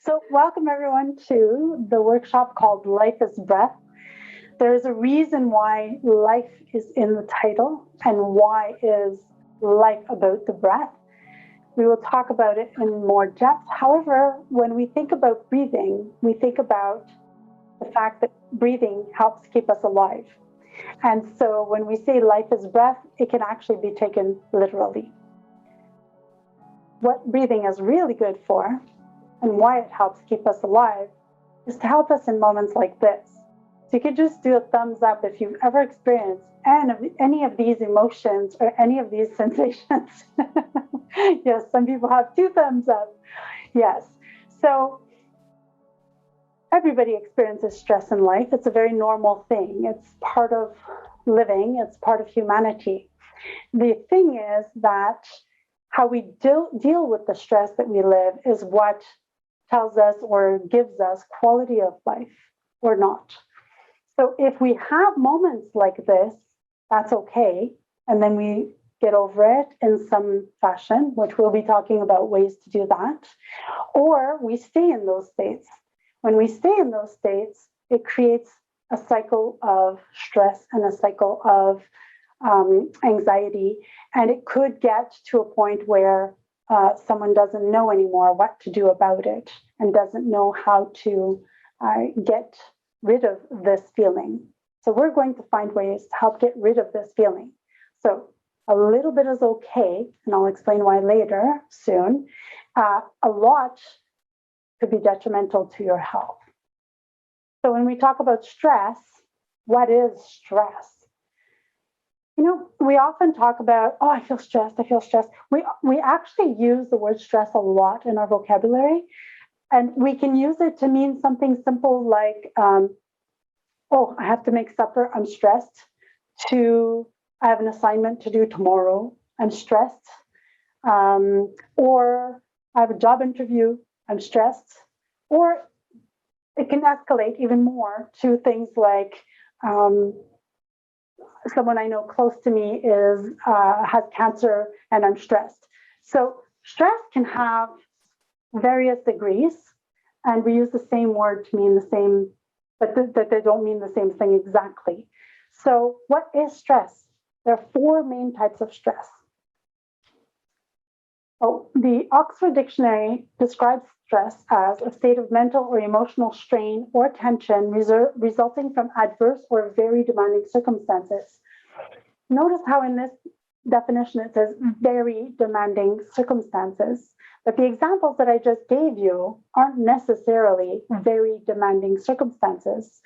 So, welcome everyone to the workshop called Life is Breath. There's a reason why life is in the title and why is life about the breath. We will talk about it in more depth. However, when we think about breathing, we think about the fact that breathing helps keep us alive. And so when we say life is breath, it can actually be taken literally. What breathing is really good for and why it helps keep us alive is to help us in moments like this. So you could just do a thumbs up if you've ever experienced any of these emotions or any of these sensations. Yes, some people have 2 thumbs up. Yes. So everybody experiences stress in life. It's a very normal thing. It's part of living. It's part of humanity. The thing is that how we deal with the stress that we live is what tells us or gives us quality of life or not. So if we have moments like this, that's okay. And then we get over it in some fashion, which we'll be talking about ways to do that. Or we stay in those states. When we stay in those states, it creates a cycle of stress and a cycle of anxiety. And it could get to a point where someone doesn't know anymore what to do about it and doesn't know how to get rid of this feeling. So we're going to find ways to help get rid of this feeling. So a little bit is okay, and I'll explain why later soon. A lot could be detrimental to your health. So when we talk about stress, what is stress? You know, we often talk about, oh, I feel stressed, I feel stressed. We actually use the word stress a lot in our vocabulary, and we can use it to mean something simple like, oh, I have to make supper, I'm stressed, to I have an assignment to do tomorrow, I'm stressed, or I have a job interview, I'm stressed, or it can escalate even more to things like, someone I know close to me has cancer and I'm stressed. So stress can have various degrees, and we use the same word to mean the same, but that they don't mean the same thing exactly. So what is stress? There are 4 main types of stress. Oh, the Oxford Dictionary describes stress as a state of mental or emotional strain or tension resulting from adverse or very demanding circumstances. Notice how in this definition it says very demanding circumstances, but the examples that I just gave you aren't necessarily very demanding circumstances.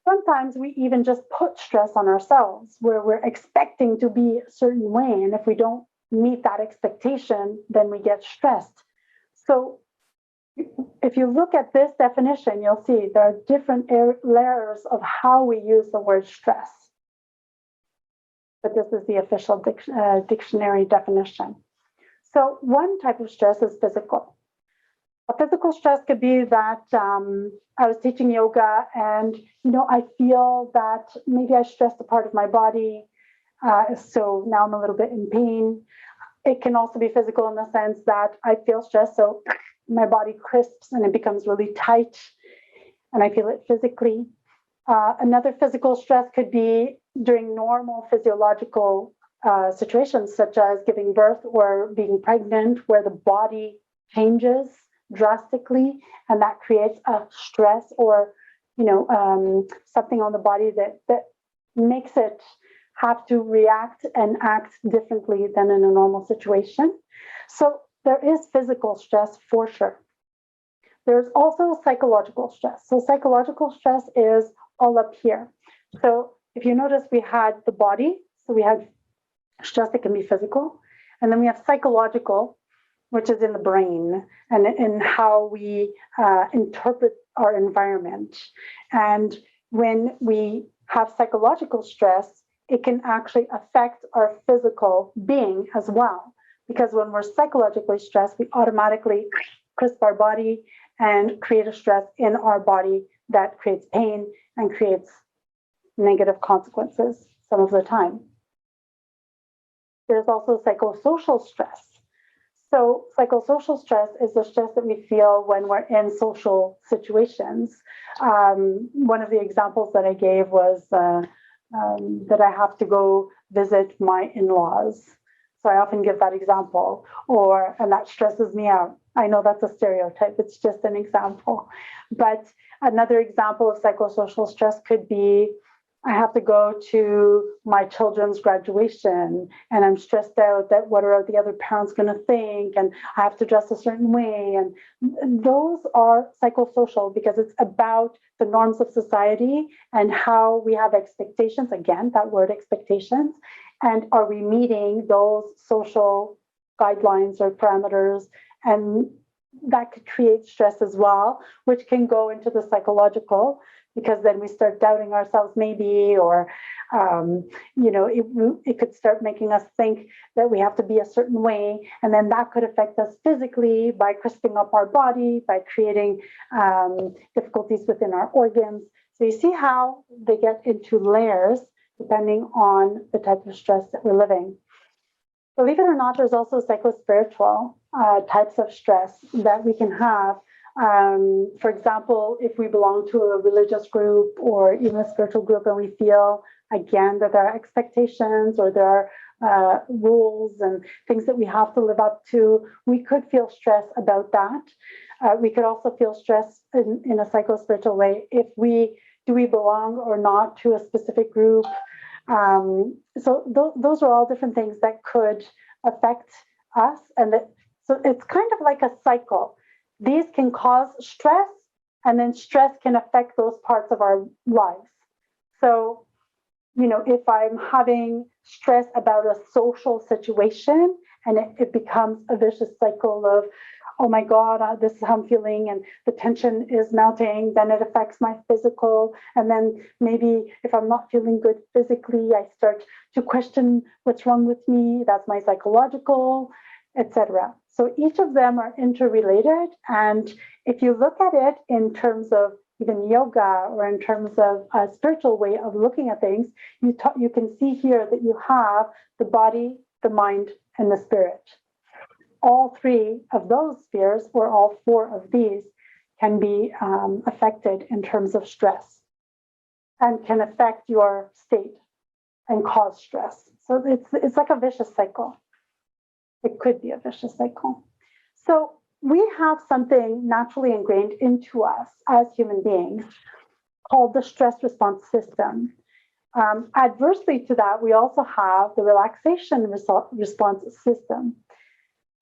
Sometimes we even just put stress on ourselves where we're expecting to be a certain way, and if we don't meet that expectation, then we get stressed. So if you look at this definition, you'll see there are different layers of how we use the word stress. But this is the official dictionary definition. So one type of stress is physical. A physical stress could be that I was teaching yoga and, I feel that maybe I stressed a part of my body. So now I'm a little bit in pain. It can also be physical in the sense that I feel stressed, so my body crisps and it becomes really tight, and I feel it physically. Another physical stress could be during normal physiological situations, such as giving birth or being pregnant, where the body changes drastically, and that creates a stress or, something on the body that makes it have to react and act differently than in a normal situation. So there is physical stress for sure. There's also psychological stress. So psychological stress is all up here. So if you notice, we had the body, so we had stress that can be physical, and then we have psychological, which is in the brain and in how we interpret our environment. And when we have psychological stress, it can actually affect our physical being as well. Because when we're psychologically stressed, we automatically crisp our body and create a stress in our body that creates pain and creates negative consequences some of the time. There's also psychosocial stress. So psychosocial stress is the stress that we feel when we're in social situations. One of the examples that I gave was that I have to go visit my in-laws. So I often give that example, and that stresses me out. I know that's a stereotype, it's just an example. But another example of psychosocial stress could be I have to go to my children's graduation and I'm stressed out that what are the other parents going to think, and I have to dress a certain way. And those are psychosocial because it's about the norms of society and how we have expectations. Again, that word expectations. And are we meeting those social guidelines or parameters? And that could create stress as well, which can go into the psychological, because then we start doubting ourselves maybe, or, it could start making us think that we have to be a certain way. And then that could affect us physically by crisping up our body, by creating difficulties within our organs. So you see how they get into layers depending on the type of stress that we're living. Believe it or not, there's also psychospiritual types of stress that we can have. For example, if we belong to a religious group or even a spiritual group and we feel, again, that there are expectations or there are rules and things that we have to live up to, we could feel stress about that. We could also feel stress in a psychospiritual way if do we belong or not to a specific group. So those are all different things that could affect us. So it's kind of like a cycle. These can cause stress, and then stress can affect those parts of our lives. So, if I'm having stress about a social situation and it becomes a vicious cycle of, oh my God, this is how I'm feeling, and the tension is mounting, then it affects my physical. And then maybe if I'm not feeling good physically, I start to question what's wrong with me. That's my psychological, etc. So each of them are interrelated. And if you look at it in terms of even yoga or in terms of a spiritual way of looking at things, you can see here that you have the body, the mind, and the spirit. All three of those spheres, or all four of these, can be affected in terms of stress and can affect your state and cause stress. So it's like a vicious cycle. It could be a vicious cycle. So we have something naturally ingrained into us as human beings called the stress response system. Adversely to that, we also have the relaxation response system.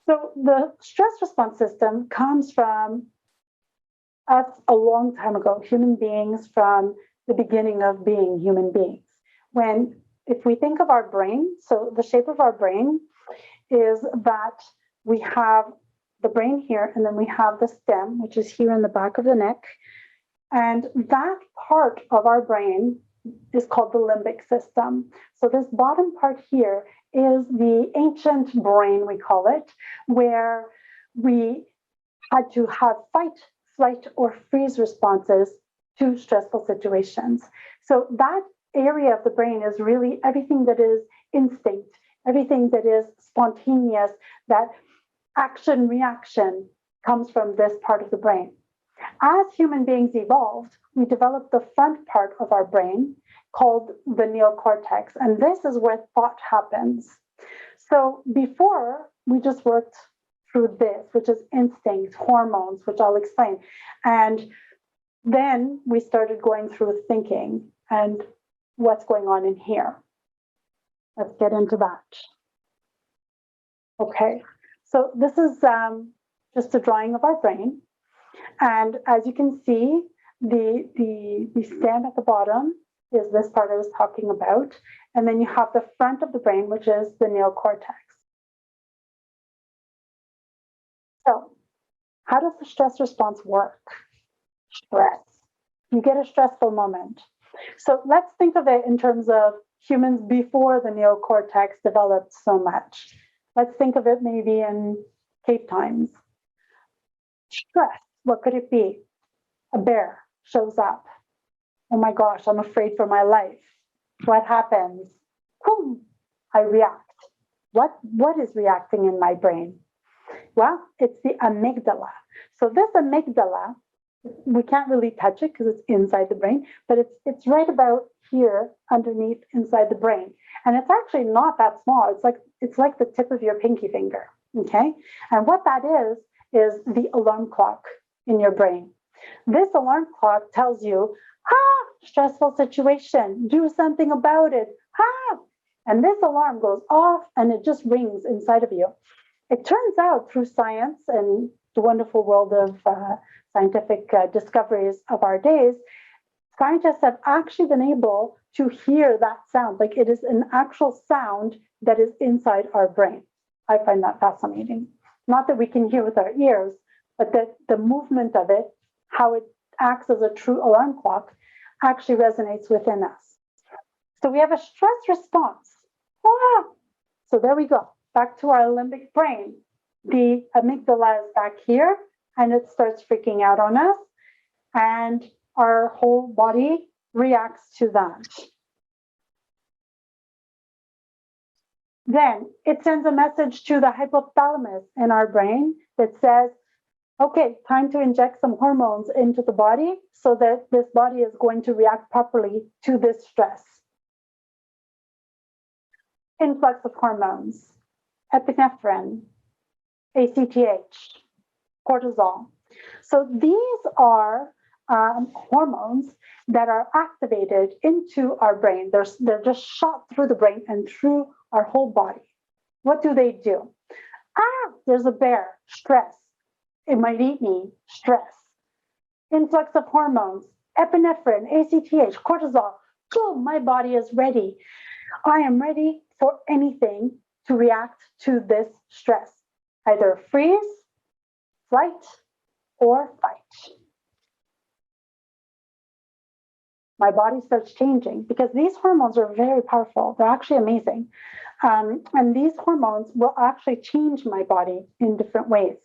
So the stress response system comes from us a long time ago, human beings from the beginning of being human beings. If we think of our brain, so the shape of our brain is that we have the brain here, and then we have the stem, which is here in the back of the neck. And that part of our brain is called the limbic system. So this bottom part here is the ancient brain, we call it, where we had to have fight, flight, or freeze responses to stressful situations. So that area of the brain is really everything that is instinct, everything that is spontaneous, that action reaction comes from this part of the brain. As human beings evolved, we developed the front part of our brain called the neocortex, and this is where thought happens. So before, we just worked through this, which is instinct, hormones, which I'll explain. And then we started going through thinking and what's going on in here. Let's get into that. Okay, so this is just a drawing of our brain. And as you can see, the stem at the bottom is this part I was talking about. And then you have the front of the brain, which is the neocortex. So how does the stress response work? Stress. You get a stressful moment. So let's think of it in terms of humans before the neocortex developed so much. Let's think of it maybe in cave times. Stress, what could it be? A bear shows up. Oh my gosh, I'm afraid for my life. What happens? Boom, I react. What is reacting in my brain? Well, it's the amygdala. So this amygdala, we can't really touch it because it's inside the brain, but it's right about here underneath inside the brain. And it's actually not that small. It's like the tip of your pinky finger. Okay. And what that is the alarm clock in your brain. This alarm clock tells you, stressful situation, do something about it. And this alarm goes off and it just rings inside of you. It turns out through science and the wonderful world of scientific discoveries of our days, scientists have actually been able to hear that sound. Like it is an actual sound that is inside our brain. I find that fascinating. Not that we can hear with our ears, but that the movement of it, how it acts as a true alarm clock, actually resonates within us. So we have a stress response. So there we go. Back to our limbic brain. The amygdala is back here and it starts freaking out on us. And our whole body reacts to that. Then it sends a message to the hypothalamus in our brain that says, okay, time to inject some hormones into the body so that this body is going to react properly to this stress. Influx of hormones, epinephrine, ACTH, cortisol. So these are hormones that are activated into our brain. They're just shot through the brain and through our whole body. What do they do? There's a bear, stress. It might eat me, stress. Influx of hormones, epinephrine, ACTH, cortisol. Boom, my body is ready. I am ready for anything to react to this stress. Either freeze, flight, or fight. My body starts changing because these hormones are very powerful. They're actually amazing. And these hormones will actually change my body in different ways.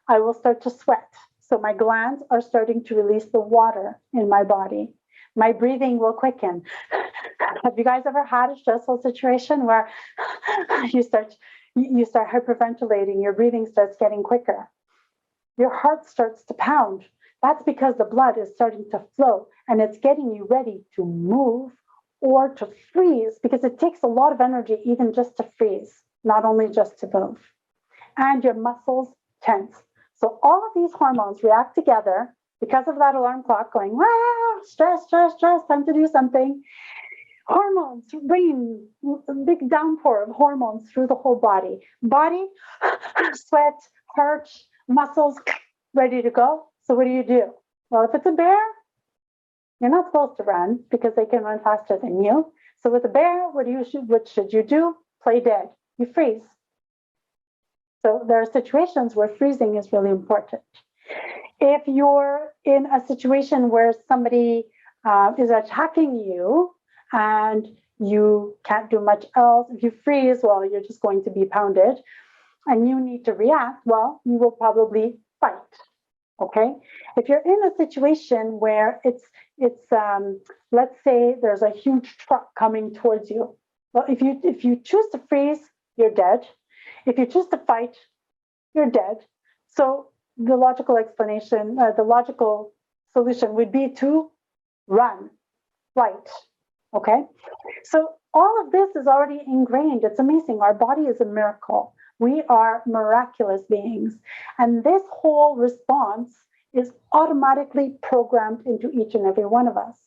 I will start to sweat. So my glands are starting to release the water in my body. My breathing will quicken. Have you guys ever had a stressful situation where you start hyperventilating, your breathing starts getting quicker? Your heart starts to pound. That's because the blood is starting to flow and it's getting you ready to move or to freeze, because it takes a lot of energy even just to freeze, not only just to move. And your muscles tense. So all of these hormones react together because of that alarm clock going, stress, stress, stress, time to do something. Hormones, brain, a big downpour of hormones through the whole body. Body, sweat, heart, muscles, ready to go. So what do? Well, if it's a bear, you're not supposed to run because they can run faster than you. So with a bear, what should you do? Play dead. You freeze. So there are situations where freezing is really important. If you're in a situation where somebody is attacking you and you can't do much else, if you freeze, well, you're just going to be pounded and you need to react, well, you will probably fight. Okay. If you're in a situation where it's let's say there's a huge truck coming towards you. Well, if you choose to freeze, you're dead. If you choose to fight, you're dead. So the logical explanation, the logical solution would be to run, fight. Okay. So all of this is already ingrained. It's amazing. Our body is a miracle. We are miraculous beings. And this whole response is automatically programmed into each and every one of us.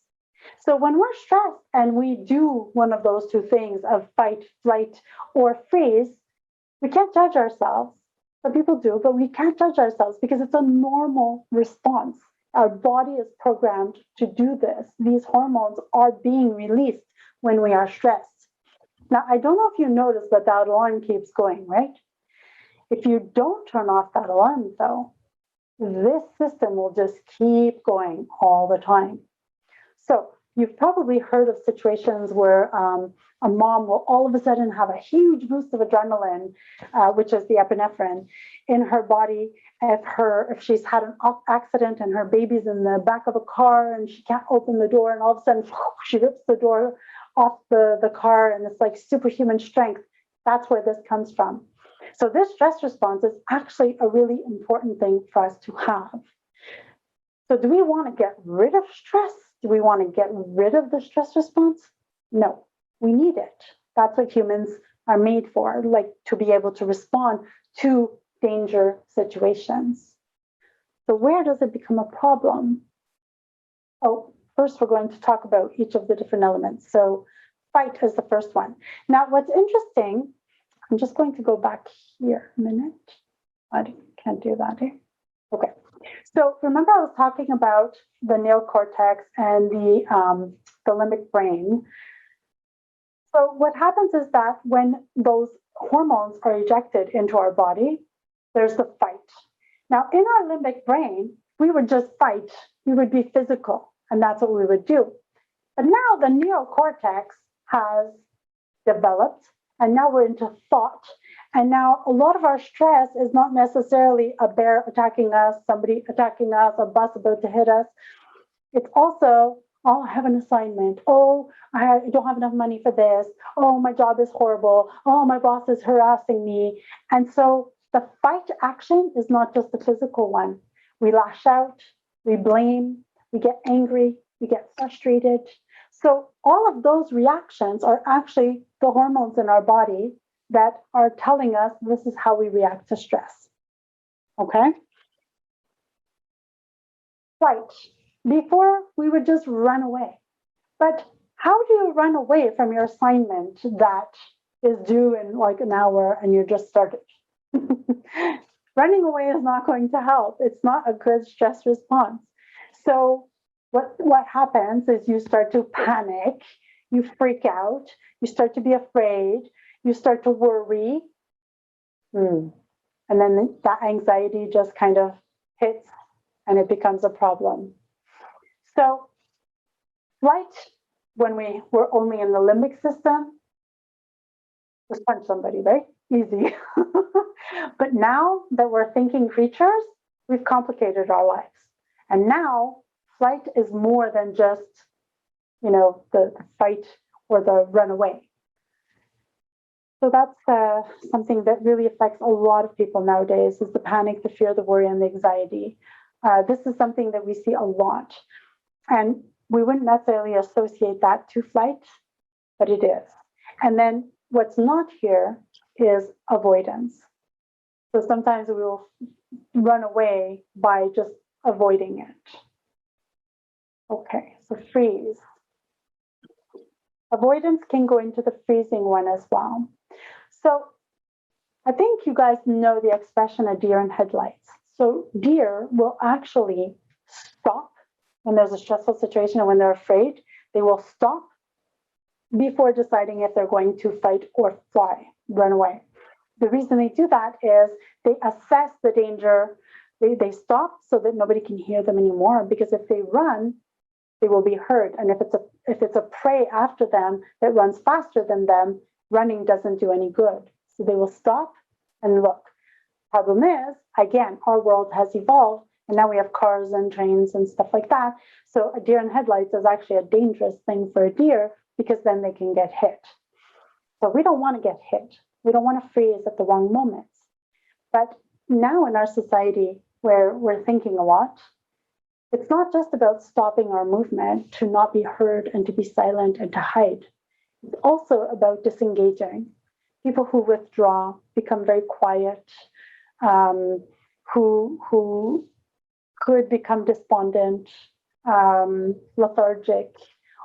So when we're stressed and we do one of those two things of fight, flight, or freeze, we can't judge ourselves. Some people do, but we can't judge ourselves because it's a normal response. Our body is programmed to do this. These hormones are being released when we are stressed. Now, I don't know if you noticed, but that alarm keeps going, right? If you don't turn off that alarm, though, this system will just keep going all the time. So you've probably heard of situations where a mom will all of a sudden have a huge boost of adrenaline, which is the epinephrine, in her body. If she's had an accident and her baby's in the back of a car and she can't open the door, and all of a sudden she rips the door off the car, and it's like superhuman strength. That's where this comes from. So this stress response is actually a really important thing for us to have. So do we want to get rid of stress? Do we want to get rid of the stress response? No, we need it. That's what humans are made for, like to be able to respond to danger situations. So where does it become a problem? Oh, first we're going to talk about each of the different elements. So fight is the first one. Now, what's interesting, I'm just going to go back here a minute. I can't do that here. Okay. So remember I was talking about the neocortex and the limbic brain. So what happens is that when those hormones are ejected into our body, there's the fight. Now, in our limbic brain, we would just fight. We would be physical, and that's what we would do. But now the neocortex has developed, and now we're into thought. And now a lot of our stress is not necessarily a bear attacking us, somebody attacking us, a bus about to hit us. It's also, oh, I have an assignment. Oh, I don't have enough money for this. Oh, my job is horrible. Oh, my boss is harassing me. And so the fight action is not just the physical one. We lash out, we blame, we get angry, we get frustrated. So all of those reactions are actually the hormones in our body that are telling us this is how we react to stress. Okay? Right. Before, we would just run away. But how do you run away from your assignment that is due in like an hour and you just started? Running away is not going to help. It's not a good stress response. So what happens is you start to panic, you freak out, you start to be afraid, you start to worry. And then that anxiety just kind of hits and it becomes a problem. So flight, when we were only in the limbic system, just punch somebody, right? Easy. But now that we're thinking creatures, we've complicated our lives. And now flight is more than just, the fight or the run away. So that's something that really affects a lot of people nowadays is the panic, the fear, the worry, and the anxiety. This is something that we see a lot. And we wouldn't necessarily associate that to flight, but it is. And then what's not here is avoidance. So sometimes we will run away by just avoiding it. Okay, so freeze. Avoidance can go into the freezing one as well. So I think you guys know the expression a deer in headlights. So deer will actually stop when there's a stressful situation and when they're afraid, they will stop before deciding if they're going to fight or fly, run away. The reason they do that is they assess the danger. They stop so that nobody can hear them anymore, because if they run, they will be heard. And if it's a prey after them that runs faster than them, running doesn't do any good. So they will stop and look. Problem is, again, our world has evolved, and now we have cars and trains and stuff like that. So a deer in headlights is actually a dangerous thing for a deer, because then they can get hit. So we don't want to get hit. We don't want to freeze at the wrong moments. But now in our society where we're thinking a lot, it's not just about stopping our movement to not be heard and to be silent and to hide. It's also about disengaging. People who withdraw, become very quiet, who could become despondent, lethargic.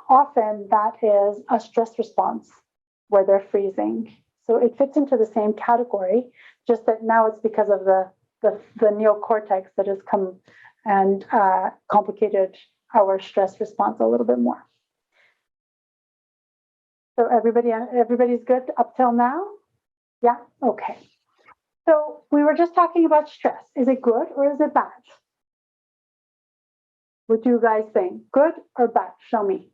Often that is a stress response where they're freezing. So it fits into the same category, just that now it's because of the neocortex that has come and complicated our stress response a little bit more. So everybody's good up till now? Yeah? Okay. So we were just talking about stress. Is it good or is it bad? What do you guys think? Good or bad? Show me.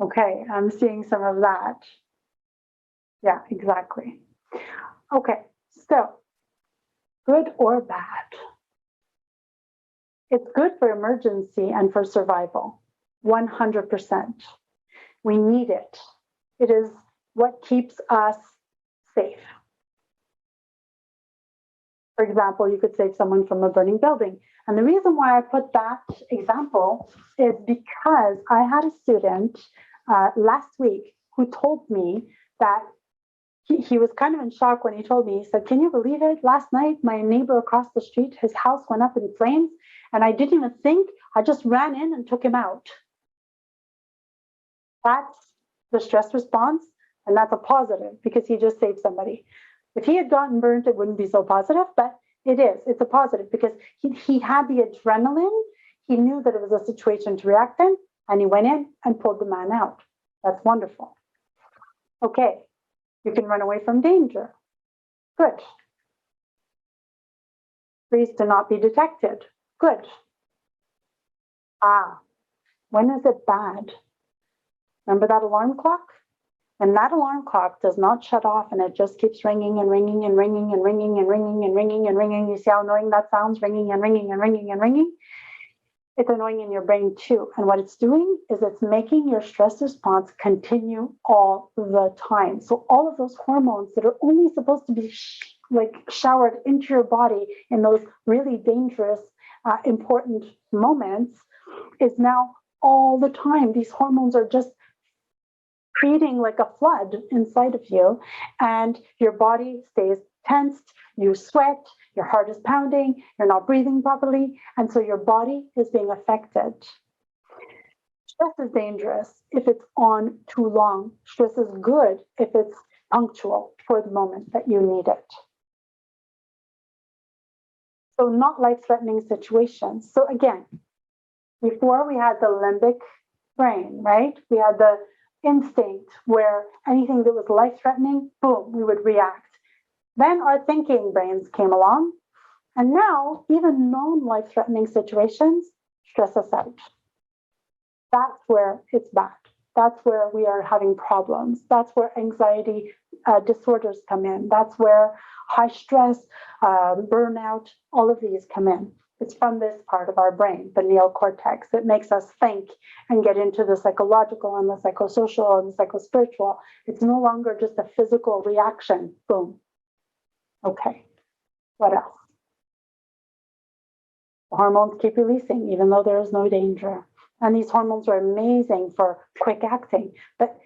Okay, I'm seeing some of that. Yeah, exactly. Okay, so good or bad? It's good for emergency and for survival, 100%. We need it. It is what keeps us safe. For example, you could save someone from a burning building. And the reason why I put that example is because I had a student last week who told me that he was kind of in shock when he told me. He said, "Can you believe it? Last night, my neighbor across the street, his house went up in flames, and I didn't even think. I just ran in and took him out." That's the stress response, and that's a positive because he just saved somebody. If he had gotten burnt, it wouldn't be so positive, but it is. It's a positive because he had the adrenaline. He knew that it was a situation to react in, and he went in and pulled the man out. That's wonderful. Okay, you can run away from danger. Good. Freeze to not be detected. Good. When is it bad? Remember that alarm clock? And that alarm clock does not shut off and it just keeps ringing and ringing and ringing and ringing and ringing and ringing and ringing. You see how annoying that sounds? Ringing and ringing and ringing and ringing. It's annoying in your brain too. And what it's doing is it's making your stress response continue all the time. So all of those hormones that are only supposed to be showered into your body in those really dangerous, important moments is now all the time. These hormones are just creating like a flood inside of you, and your body stays tensed, you sweat, your heart is pounding, you're not breathing properly, and so your body is being affected. Stress is dangerous if it's on too long. Stress is good if it's punctual for the moment that you need it. So not life-threatening situations. So again, before we had the limbic brain, right? We had the instinct where anything that was life-threatening, boom, we would react. Then our thinking brains came along, and now even non-life-threatening situations stress us out. That's where it's bad. That's where we are having problems. That's where anxiety disorders come in. That's where high stress, burnout, all of these come in. It's from this part of our brain, the neocortex, that makes us think and get into the psychological and the psychosocial and the psychospiritual. It's no longer just a physical reaction. Boom. Okay. What else? The hormones keep releasing, even though there is no danger. And these hormones are amazing for quick acting. But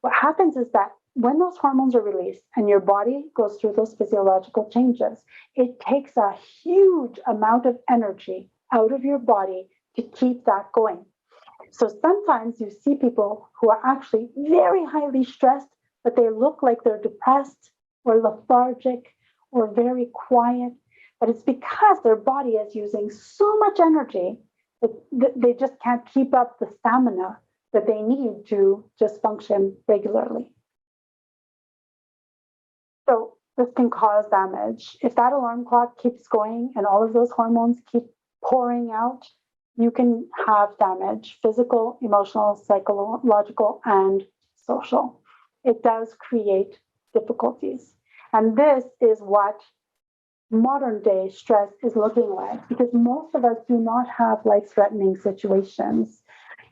what happens is that when those hormones are released and your body goes through those physiological changes, it takes a huge amount of energy out of your body to keep that going. So sometimes you see people who are actually very highly stressed, but they look like they're depressed or lethargic or very quiet. But it's because their body is using so much energy that they just can't keep up the stamina that they need to just function regularly. So this can cause damage. If that alarm clock keeps going and all of those hormones keep pouring out, you can have damage, physical, emotional, psychological, and social. It does create difficulties. And this is what modern day stress is looking like, because most of us do not have life-threatening situations.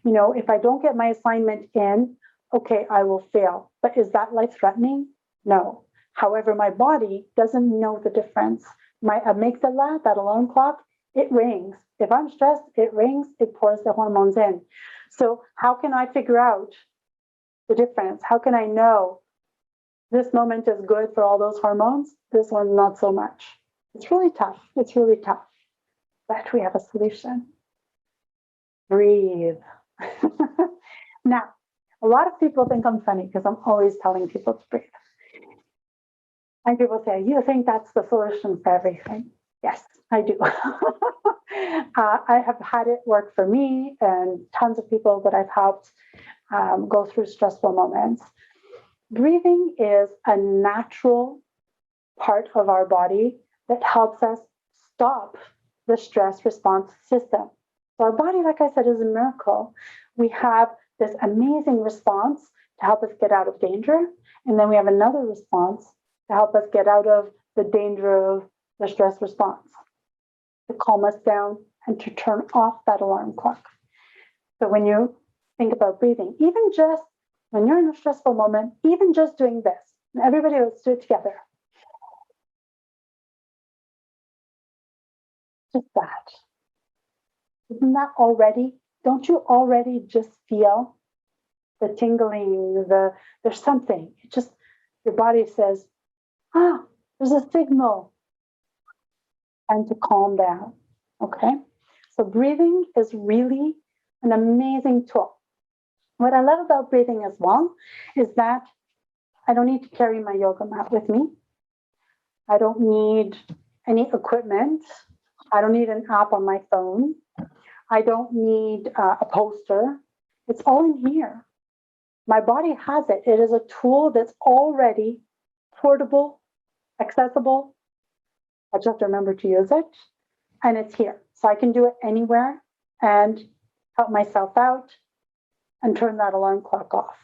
You know, if I don't get my assignment in, okay, I will fail. But is that life-threatening? No. However, my body doesn't know the difference. My amygdala, that alarm clock, it rings. If I'm stressed, it rings, it pours the hormones in. So how can I figure out the difference? How can I know this moment is good for all those hormones? This one, not so much. It's really tough. It's really tough. But we have a solution. Breathe. Now, a lot of people think I'm funny because I'm always telling people to breathe. And people say, "You think that's the solution for everything?" Yes, I do. I have had it work for me and tons of people that I've helped go through stressful moments. Breathing is a natural part of our body that helps us stop the stress response system. So our body, like I said, is a miracle. We have this amazing response to help us get out of danger. And then we have another response to help us get out of the danger of the stress response, to calm us down and to turn off that alarm clock. So when you think about breathing, even just when you're in a stressful moment, even just doing this, and everybody, let's do it together. Just that. Isn't that already? Don't you already just feel the tingling, there's something. It just, your body says, ah, there's a signal, and to calm down. Okay? So breathing is really an amazing tool. What I love about breathing as well is that I don't need to carry my yoga mat with me. I don't need any equipment. I don't need an app on my phone. I don't need a poster. It's all in here. My body has it. It is a tool that's already portable, accessible. I just have to remember to use it. And it's here. So I can do it anywhere and help myself out and turn that alarm clock off.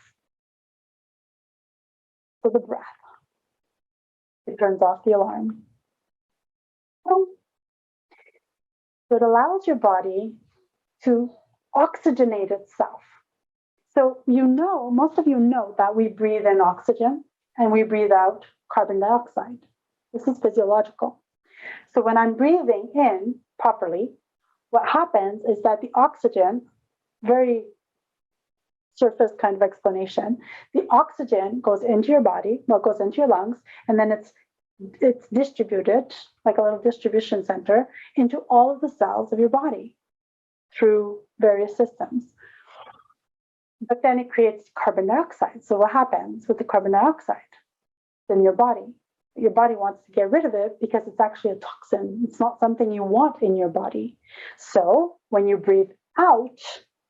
So the breath, it turns off the alarm. So it allows your body to oxygenate itself. So most of you know that we breathe in oxygen and we breathe out carbon dioxide. This is physiological. So when I'm breathing in properly, what happens is that the oxygen, very surface kind of explanation, the oxygen goes into your body, goes into your lungs, and then it's distributed like a little distribution center into all of the cells of your body through various systems. But then it creates carbon dioxide. So what happens with the carbon dioxide in your body? Your body wants to get rid of it because it's actually a toxin. It's not something you want in your body. So when you breathe out,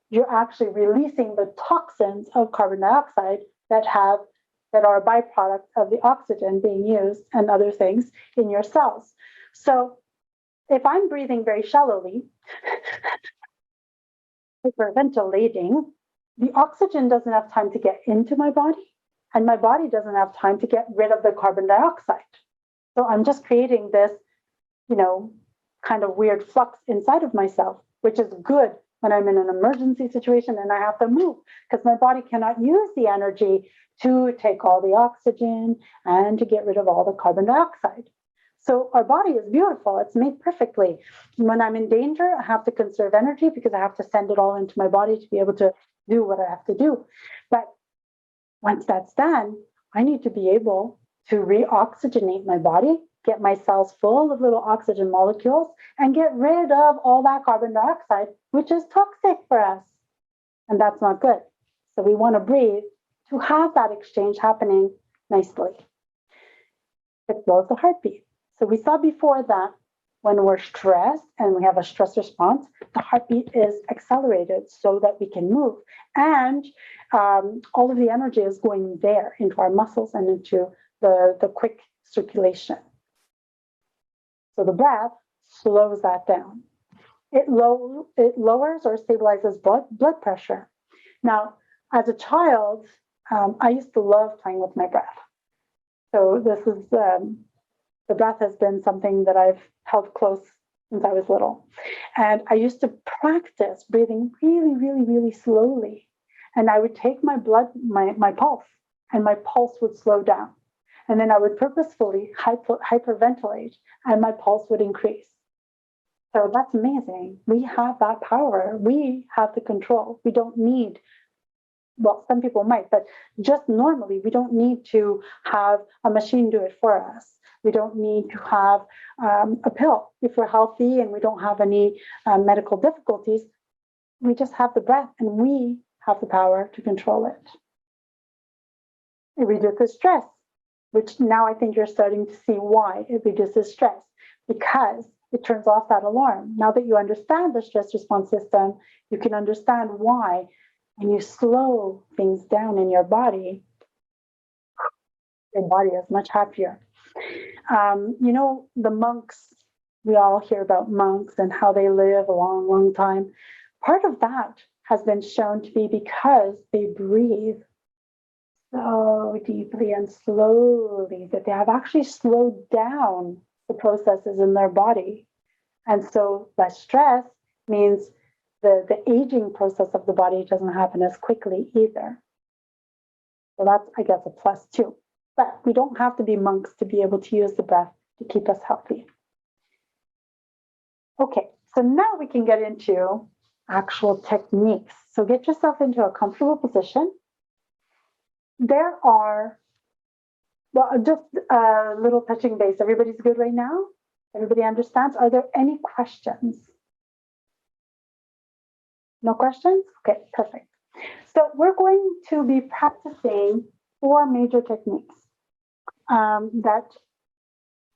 you're actually releasing the toxins of carbon dioxide that are a byproduct of the oxygen being used and other things in your cells. So if I'm breathing very shallowly, hyperventilating, the oxygen doesn't have time to get into my body, and my body doesn't have time to get rid of the carbon dioxide. So I'm just creating this, kind of weird flux inside of myself, which is good when I'm in an emergency situation and I have to move, because my body cannot use the energy to take all the oxygen and to get rid of all the carbon dioxide. So our body is beautiful. It's made perfectly. When I'm in danger, I have to conserve energy because I have to send it all into my body to be able to do what I have to do. But once that's done, I need to be able to reoxygenate my body, get my cells full of little oxygen molecules, and get rid of all that carbon dioxide, which is toxic for us. And that's not good. So we want to breathe to have that exchange happening nicely. It slows the heartbeat. So we saw before that when we're stressed and we have a stress response, the heartbeat is accelerated so that we can move. And all of the energy is going there into our muscles and into the quick circulation. So the breath slows that down. It lowers or stabilizes blood pressure. Now, as a child, I used to love playing with my breath. So this is the breath has been something that I've held close since I was little. And I used to practice breathing really, really, really slowly. And I would take my pulse, and my pulse would slow down. And then I would purposefully hyperventilate, and my pulse would increase. So that's amazing. We have that power. We have the control. We don't need, well, some people might, but just normally, we don't need to have a machine do it for us. We don't need to have a pill. If we're healthy and we don't have any medical difficulties, we just have the breath, and we have the power to control it. It reduces stress, which now I think you're starting to see why it reduces stress, because it turns off that alarm. Now that you understand the stress response system, you can understand why when you slow things down in your body is much happier. The monks, we all hear about monks and how they live a long, long time. Part of that has been shown to be because they breathe so deeply and slowly that they have actually slowed down the processes in their body. And so less stress means the aging process of the body doesn't happen as quickly either. So that's, I guess, a plus too. But we don't have to be monks to be able to use the breath to keep us healthy. Okay, so now we can get into actual techniques. So get yourself into a comfortable position. There are, well, just a little touching base. Everybody's good right now? Everybody understands? Are there any questions? No questions? Okay, perfect. So we're going to be practicing 4 major techniques that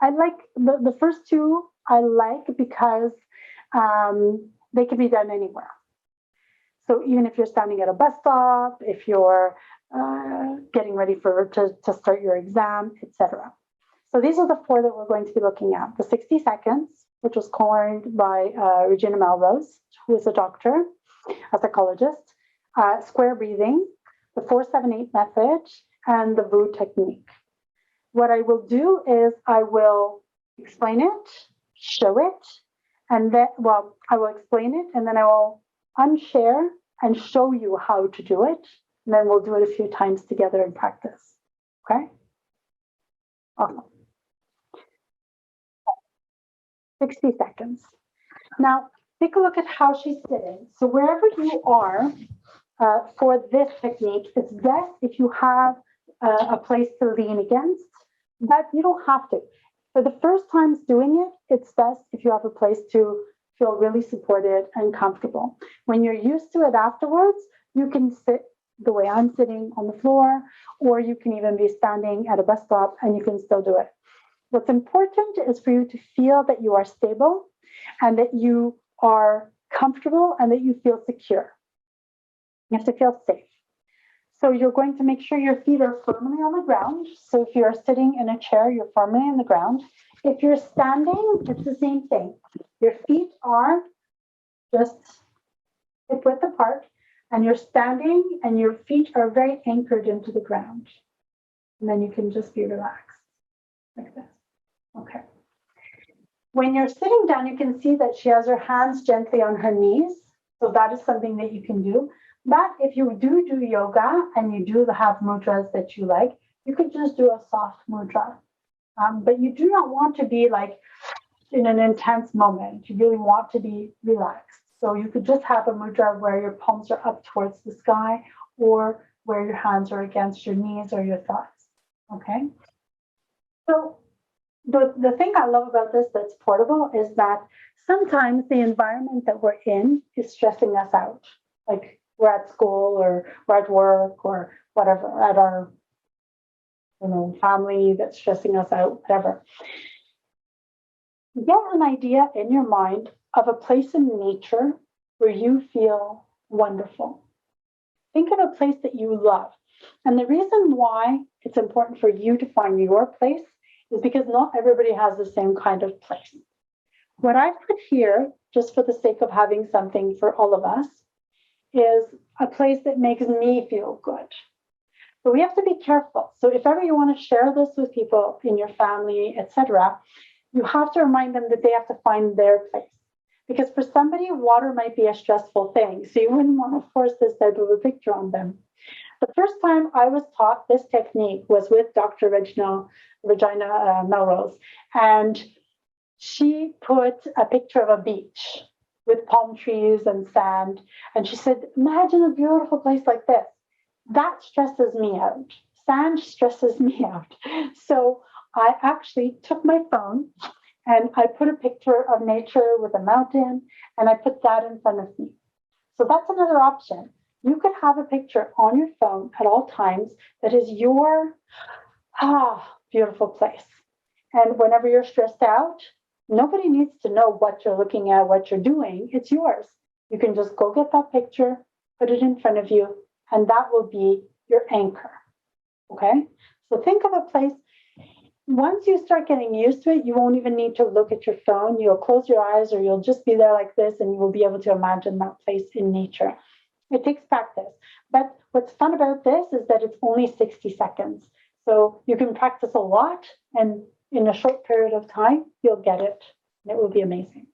I like. The first 2 I like because they can be done anywhere. So even if you're standing at a bus stop, if you're getting ready to start your exam, etc. So these are the 4 that we're going to be looking at. The 60 seconds, which was coined by Regina Melrose, who is a doctor, a psychologist, square breathing, the 478 method, and the VU technique. What I will do is I will explain it, show it, and then, well, I will explain it, and then I will unshare and show you how to do it. And then we'll do it a few times together in practice. Okay? Awesome. 60 seconds. Now, take a look at how she's sitting. So wherever you are for this technique, it's best if you have a place to lean against, but you don't have to. For the first times doing it, it's best if you have a place to feel really supported and comfortable. When you're used to it afterwards, you can sit the way I'm sitting on the floor, or you can even be standing at a bus stop and you can still do it. What's important is for you to feel that you are stable and that you are comfortable and that you feel secure. You have to feel safe. So you're going to make sure your feet are firmly on the ground. So if you're sitting in a chair, you're firmly on the ground. If you're standing, it's the same thing. Your feet are just hip width apart, and you're standing and your feet are very anchored into the ground. And then you can just be relaxed like this. Okay. When you're sitting down, you can see that she has her hands gently on her knees. So that is something that you can do. But if you do yoga and you do have mudras that you like, you could just do a soft mudra. But you do not want to be like in an intense moment. You really want to be relaxed. So you could just have a mudra where your palms are up towards the sky or where your hands are against your knees or your thighs. Okay? So the thing I love about this that's portable is that sometimes the environment that we're in is stressing us out. Like we're at school or we're at work or whatever, at our family that's stressing us out, whatever. Get an idea in your mind of a place in nature where you feel wonderful. Think of a place that you love. And the reason why it's important for you to find your place is because not everybody has the same kind of place. What I put here, just for the sake of having something for all of us, is a place that makes me feel good. But we have to be careful. So if ever you want to share this with people in your family, etc., you have to remind them that they have to find their place. Because for somebody, water might be a stressful thing. So you wouldn't want to force this type of a picture on them. The first time I was taught this technique was with Dr. Regina Melrose. And she put a picture of a beach with palm trees and sand. And she said, imagine a beautiful place like this. That stresses me out. Sand stresses me out. So I actually took my phone and I put a picture of nature with a mountain and I put that in front of me. So that's another option. You could have a picture on your phone at all times that is your beautiful place. And whenever you're stressed out, nobody needs to know what you're looking at, what you're doing. It's yours. You can just go get that picture, put it in front of you, and that will be your anchor. Okay? So think of a place. Once you start getting used to it, you won't even need to look at your phone. You'll close your eyes or you'll just be there like this and you will be able to imagine that place in nature. It takes practice. But what's fun about this is that it's only 60 seconds. So you can practice a lot and in a short period of time, you'll get it. And it will be amazing.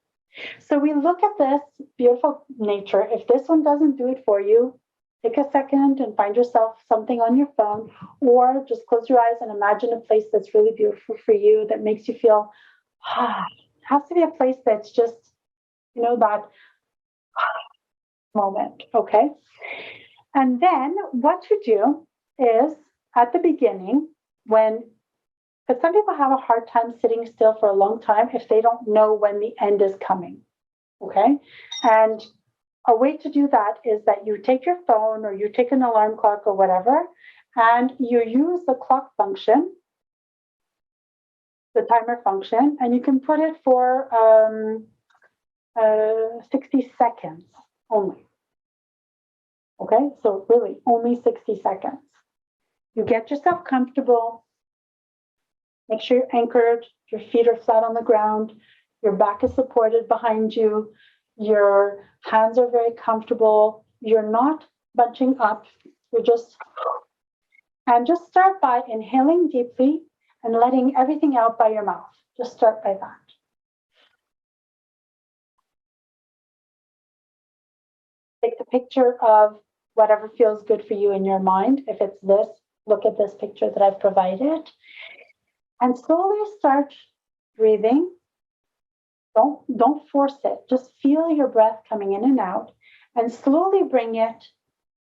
So we look at this beautiful nature. If this one doesn't do it for you, take a second and find yourself something on your phone, or just close your eyes and imagine a place that's really beautiful for you that makes you feel, it has to be a place that's just that moment, okay? And then what to do is at the beginning, because some people have a hard time sitting still for a long time if they don't know when the end is coming, okay? And a way to do that is that you take your phone or you take an alarm clock or whatever, and you use the clock function, the timer function, and you can put it for 60 seconds only. Okay, so really only 60 seconds. You get yourself comfortable. Make sure you're anchored, your feet are flat on the ground, your back is supported behind you, your hands are very comfortable, you're not bunching up, and just start by inhaling deeply and letting everything out by your mouth. Just start by that. Take the picture of whatever feels good for you in your mind. If it's this, look at this picture that I've provided. And slowly start breathing. Don't force it. Just feel your breath coming in and out, and slowly bring it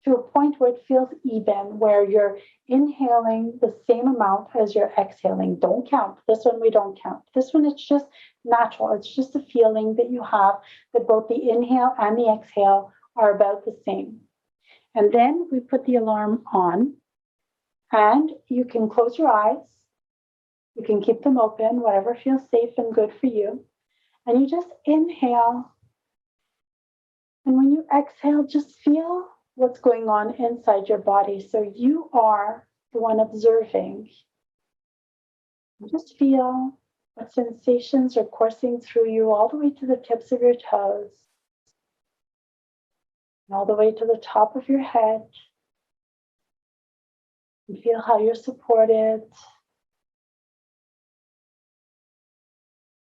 to a point where it feels even, where you're inhaling the same amount as you're exhaling. Don't count. This one we don't count. This one, it's just natural. It's just a feeling that you have that both the inhale and the exhale are about the same. And then we put the alarm on, and you can close your eyes. You can keep them open, whatever feels safe and good for you. And you just inhale. And when you exhale, just feel what's going on inside your body. So you are the one observing. Just feel what sensations are coursing through you all the way to the tips of your toes, and all the way to the top of your head. And feel how you're supported.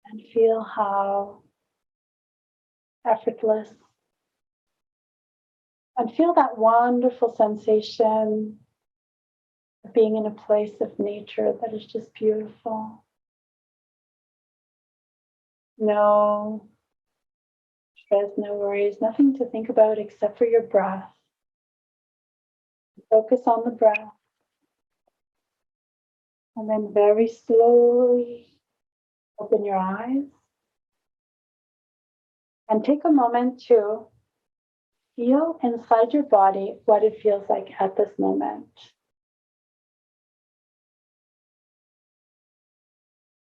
And feel how effortless. And feel that wonderful sensation of being in a place of nature that is just beautiful. No stress, no worries, nothing to think about except for your breath. Focus on the breath. And then very slowly open your eyes. And take a moment to feel inside your body what it feels like at this moment.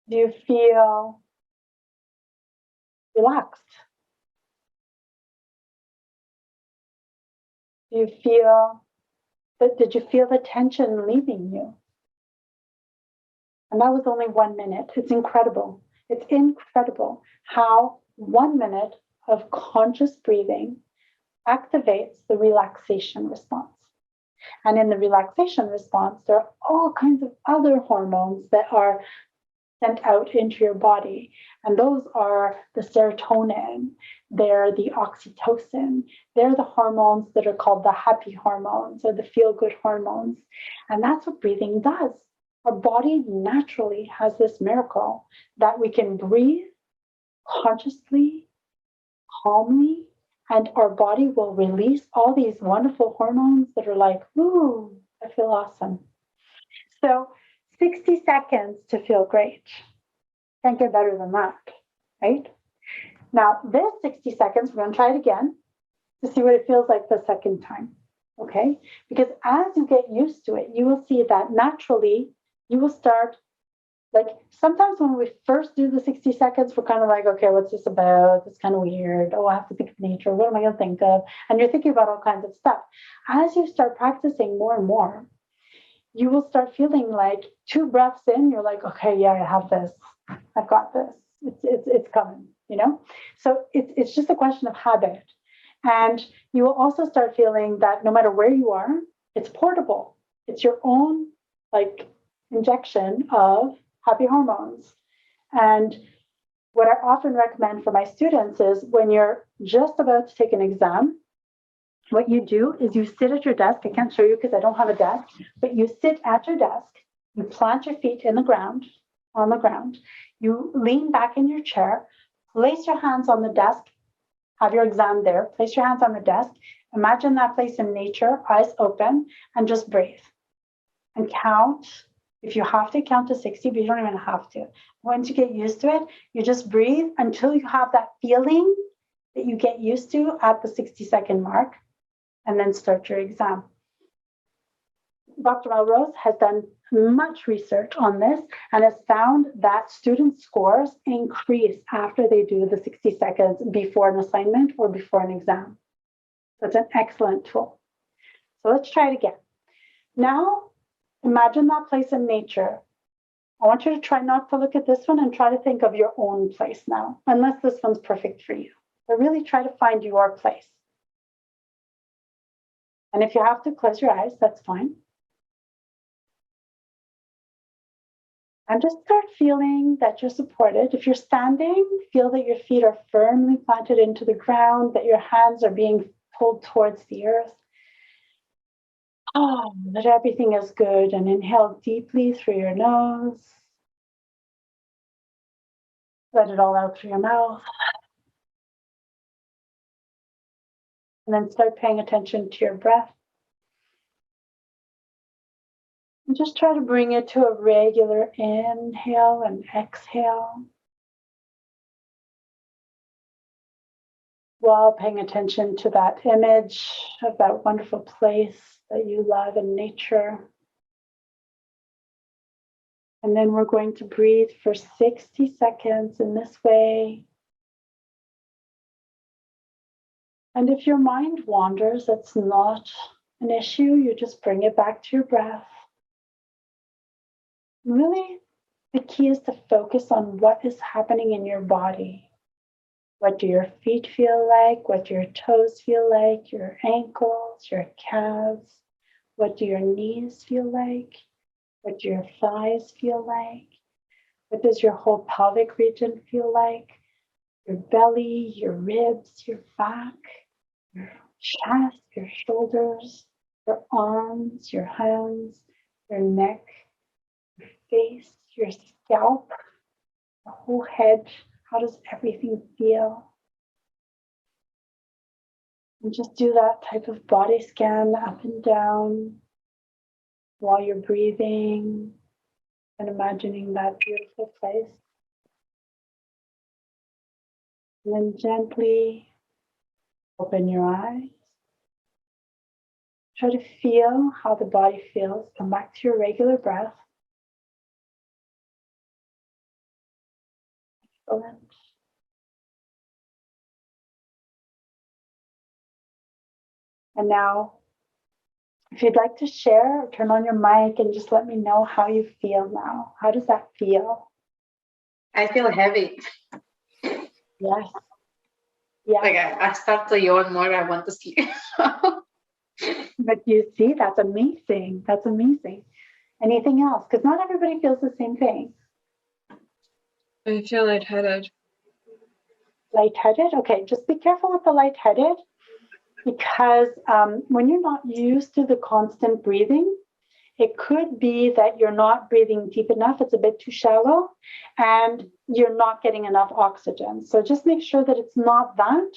Do you feel relaxed? Do you feel did you feel the tension leaving you? And that was only 1 minute. It's incredible. It's incredible how 1 minute of conscious breathing activates the relaxation response. And in the relaxation response, there are all kinds of other hormones that are sent out into your body. And those are the serotonin, they're the oxytocin, they're the hormones that are called the happy hormones or the feel-good hormones. And that's what breathing does. Our body naturally has this miracle that we can breathe consciously, calmly, and our body will release all these wonderful hormones that are like, ooh, I feel awesome. So 60 seconds to feel great. Can't get better than that, right? Now, this 60 seconds, we're going to try it again to see what it feels like the second time, okay? Because as you get used to it, you will see that naturally you will start, like sometimes when we first do the 60 seconds, we're kind of like, okay, what's this about? It's kind of weird. Oh, I have to think of nature. What am I going to think of? And you're thinking about all kinds of stuff. As you start practicing more and more, you will start feeling like 2 breaths in, you're like, okay, yeah, I have this. I've got this. It's coming, you know? So it's just a question of habit. And you will also start feeling that no matter where you are, it's portable. It's your own like injection of happy hormones. And what I often recommend for my students is when you're just about to take an exam, what you do is you sit at your desk. I can't show you because I don't have a desk, but you sit at your desk, you plant your feet in the ground, on the ground, you lean back in your chair, place your hands on the desk have your exam there, place your hands on the desk, imagine that place in nature, eyes open, and just breathe. And count. If you have to, count to 60, but you don't even have to. Once you get used to it, you just breathe until you have that feeling that you get used to at the 60-second mark, and then start your exam. Dr. Melrose has done much research on this and has found that student scores increase after they do the 60 seconds before an assignment or before an exam. So it's an excellent tool. So let's try it again. Now, imagine that place in nature. I want you to try not to look at this one and try to think of your own place now, unless this one's perfect for you. But really try to find your place. And if you have to close your eyes, that's fine. And just start feeling that you're supported. If you're standing, feel that your feet are firmly planted into the ground, that your hands are being pulled towards the earth. Oh, that everything is good. And inhale deeply through your nose. Let it all out through your mouth. And then start paying attention to your breath. And just try to bring it to a regular inhale and exhale, while paying attention to that image of that wonderful place that you love in nature. And then we're going to breathe for 60 seconds in this way. And if your mind wanders, that's not an issue. You just bring it back to your breath. Really, the key is to focus on what is happening in your body. What do your feet feel like? What do your toes feel like? Your ankles, your calves? What do your knees feel like? What do your thighs feel like? What does your whole pelvic region feel like? Your belly, your ribs, your back, your chest, your shoulders, your arms, your hands, your neck, your face, your scalp, the whole head. How does everything feel? And just do that type of body scan up and down while you're breathing and imagining that beautiful place. And then gently open your eyes. Try to feel how the body feels. Come back to your regular breath. Excellent. And now, if you'd like to share, turn on your mic and just let me know how you feel now. How does that feel? I feel heavy. Yes. Yeah. Like I start to yawn more. I want to sleep. But you see, that's amazing. That's amazing. Anything else? Because not everybody feels the same thing. I feel lightheaded. Lightheaded? Okay, just be careful with the lightheaded, because when you're not used to the constant breathing, it could be that you're not breathing deep enough. It's a bit too shallow and you're not getting enough oxygen. So just make sure that it's not that.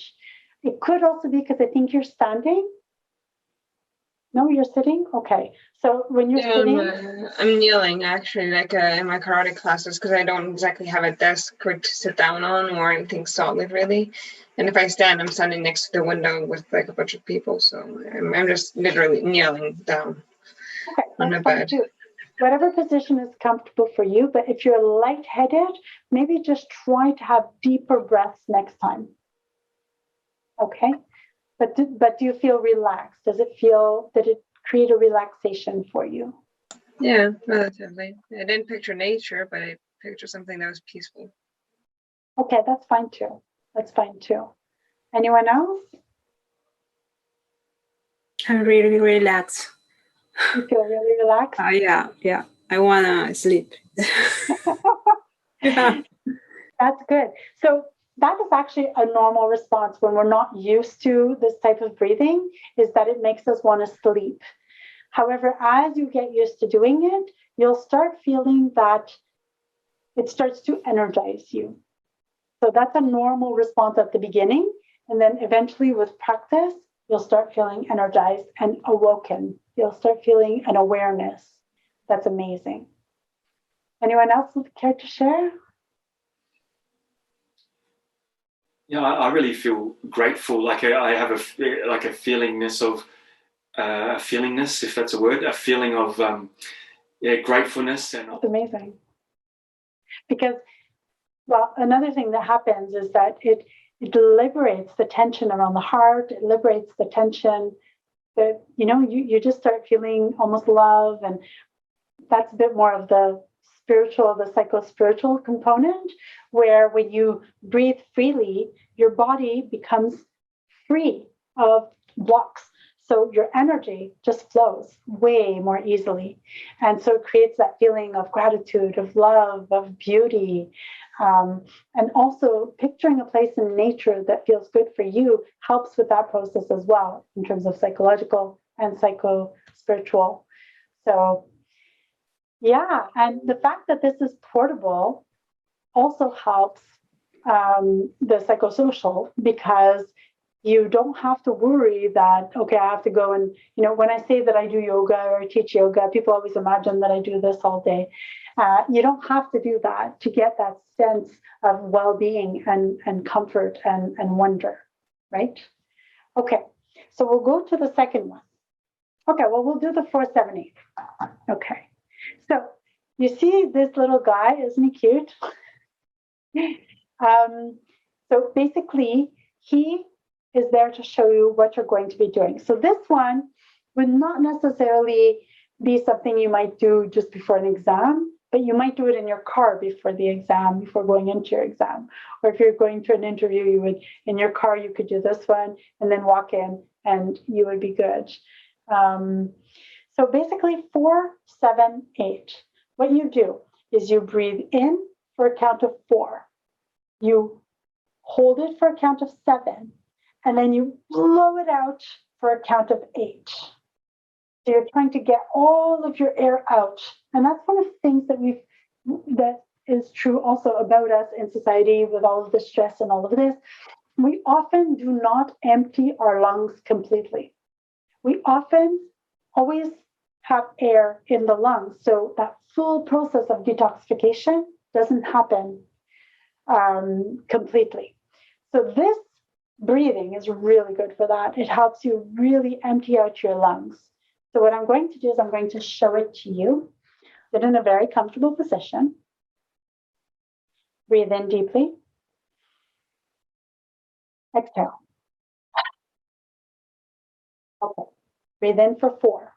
It could also be because I think you're standing. No, you're sitting? Okay. So when you're sitting... I'm kneeling, actually, like in my karate classes, because I don't exactly have a desk to sit down on or anything solid, really. And if I stand, I'm standing next to the window with like a bunch of people. So I'm just literally kneeling down on the bed. Too. Whatever position is comfortable for you. But if you're lightheaded, maybe just try to have deeper breaths next time. Okay? But do you feel relaxed? Did it create a relaxation for you? Yeah, relatively. I didn't picture nature, but I pictured something that was peaceful. Okay, that's fine too. That's fine too. Anyone else? I'm really relaxed. You feel really relaxed? Yeah. I wanna sleep. Yeah. That's good. So that is actually a normal response when we're not used to this type of breathing, is that it makes us want to sleep. However, as you get used to doing it, you'll start feeling that it starts to energize you. So that's a normal response at the beginning. And then eventually with practice, you'll start feeling energized and awoken. You'll start feeling an awareness. That's amazing. Anyone else would care to share? Yeah, I really feel grateful. Like I have a feelingness of a feelingness, if that's a word, a feeling of gratefulness. And That's amazing. Because, well, another thing that happens is that it liberates the tension around the heart. It liberates the tension that, you just start feeling almost love. And that's a bit more of the spiritual, the psycho-spiritual component, where when you breathe freely, your body becomes free of blocks. So your energy just flows way more easily. And so it creates that feeling of gratitude, of love, of beauty. And also picturing a place in nature that feels good for you helps with that process as well, in terms of psychological and psycho-spiritual. So yeah, and the fact that this is portable also helps the psychosocial, because you don't have to worry that, okay, I have to go and, when I say that I do yoga or I teach yoga, people always imagine that I do this all day. You don't have to do that to get that sense of well-being and comfort and wonder, right? Okay, so we'll go to the second one. Okay, well, we'll do the 478. Okay. So you see this little guy, isn't he cute? So basically, he is there to show you what you're going to be doing. So this one would not necessarily be something you might do just before an exam, but you might do it in your car before the exam, before going into your exam. Or if you're going to an interview, you would, in your car, you could do this one and then walk in and you would be good. So basically 4, 7, 8. What you do is you breathe in for a count of 4. You hold it for a count of 7, and then you blow it out for a count of 8. So you're trying to get all of your air out. And that's one of the things that is true also about us in society with all of the stress and all of this. We often do not empty our lungs completely. We often always have air in the lungs. So that full process of detoxification doesn't happen completely. So this breathing is really good for that. It helps you really empty out your lungs. So what I'm going to do is I'm going to show it to you. Sit in a very comfortable position. Breathe in deeply. Exhale. Okay. Breathe in for 4.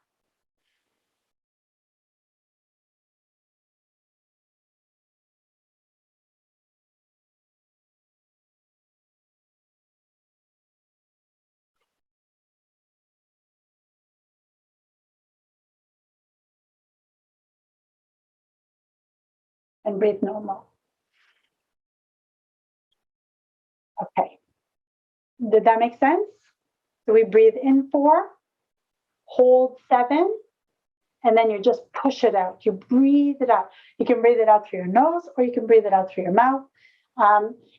And breathe normal. Okay. Did that make sense? So we breathe in 4, hold 7, and then you just push it out. You breathe it out. You can breathe it out through your nose or you can breathe it out through your mouth.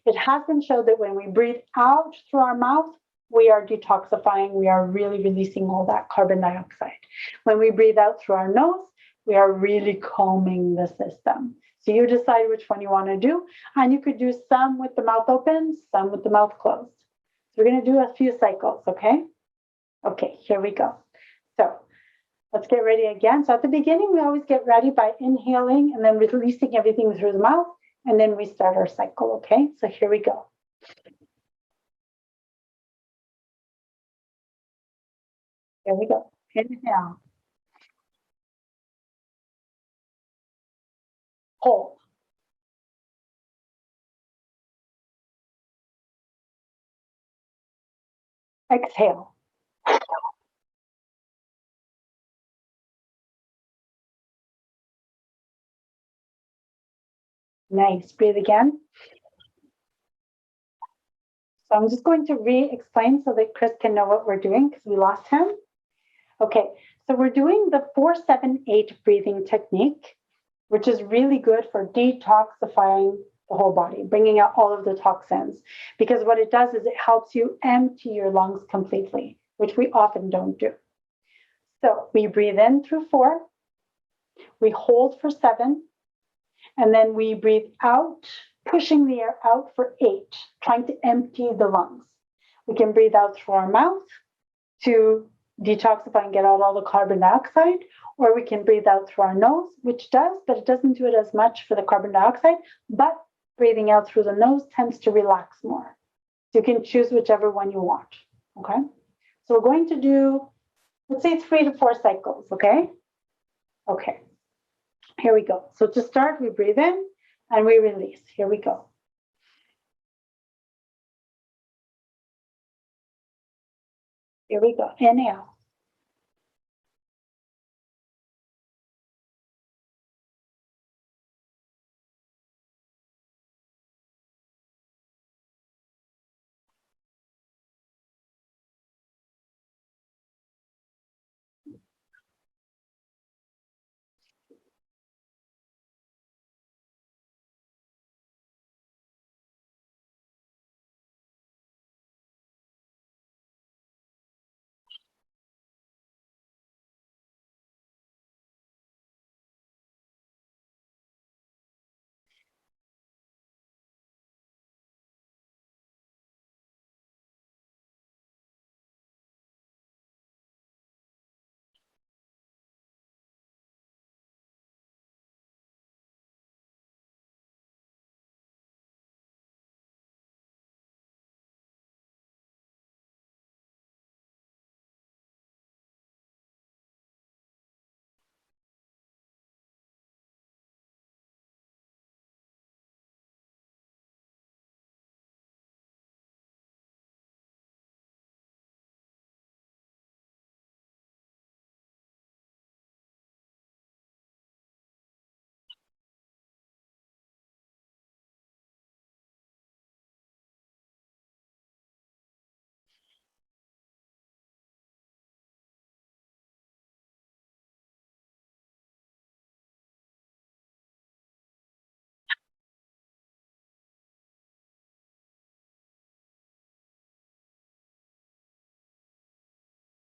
It has been shown that when we breathe out through our mouth, we are detoxifying. We are really releasing all that carbon dioxide. When we breathe out through our nose, we are really calming the system. So you decide which one you want to do. And you could do some with the mouth open, some with the mouth closed. So we're going to do a few cycles, okay? Okay, here we go. So let's get ready again. So at the beginning, we always get ready by inhaling and then releasing everything through the mouth. And then we start our cycle, okay? So here we go. Here we go. Inhale. Hold. Exhale. Nice. Breathe again. So I'm just going to re-explain so that Chris can know what we're doing because we lost him. Okay, so we're doing the 4-7-8 breathing technique, which is really good for detoxifying the whole body, bringing out all of the toxins. Because what it does is it helps you empty your lungs completely, which we often don't do. So we breathe in through 4, we hold for 7, and then we breathe out, pushing the air out for 8, trying to empty the lungs. We can breathe out through our mouth to detoxify and get out all the carbon dioxide, or we can breathe out through our nose, which does, but it doesn't do it as much for the carbon dioxide, but breathing out through the nose tends to relax more. So you can choose whichever one you want, okay? So we're going to do, let's say 3 to 4 cycles, okay? Okay, here we go. So to start, we breathe in and we release. Here we go. Here we go. Inhale.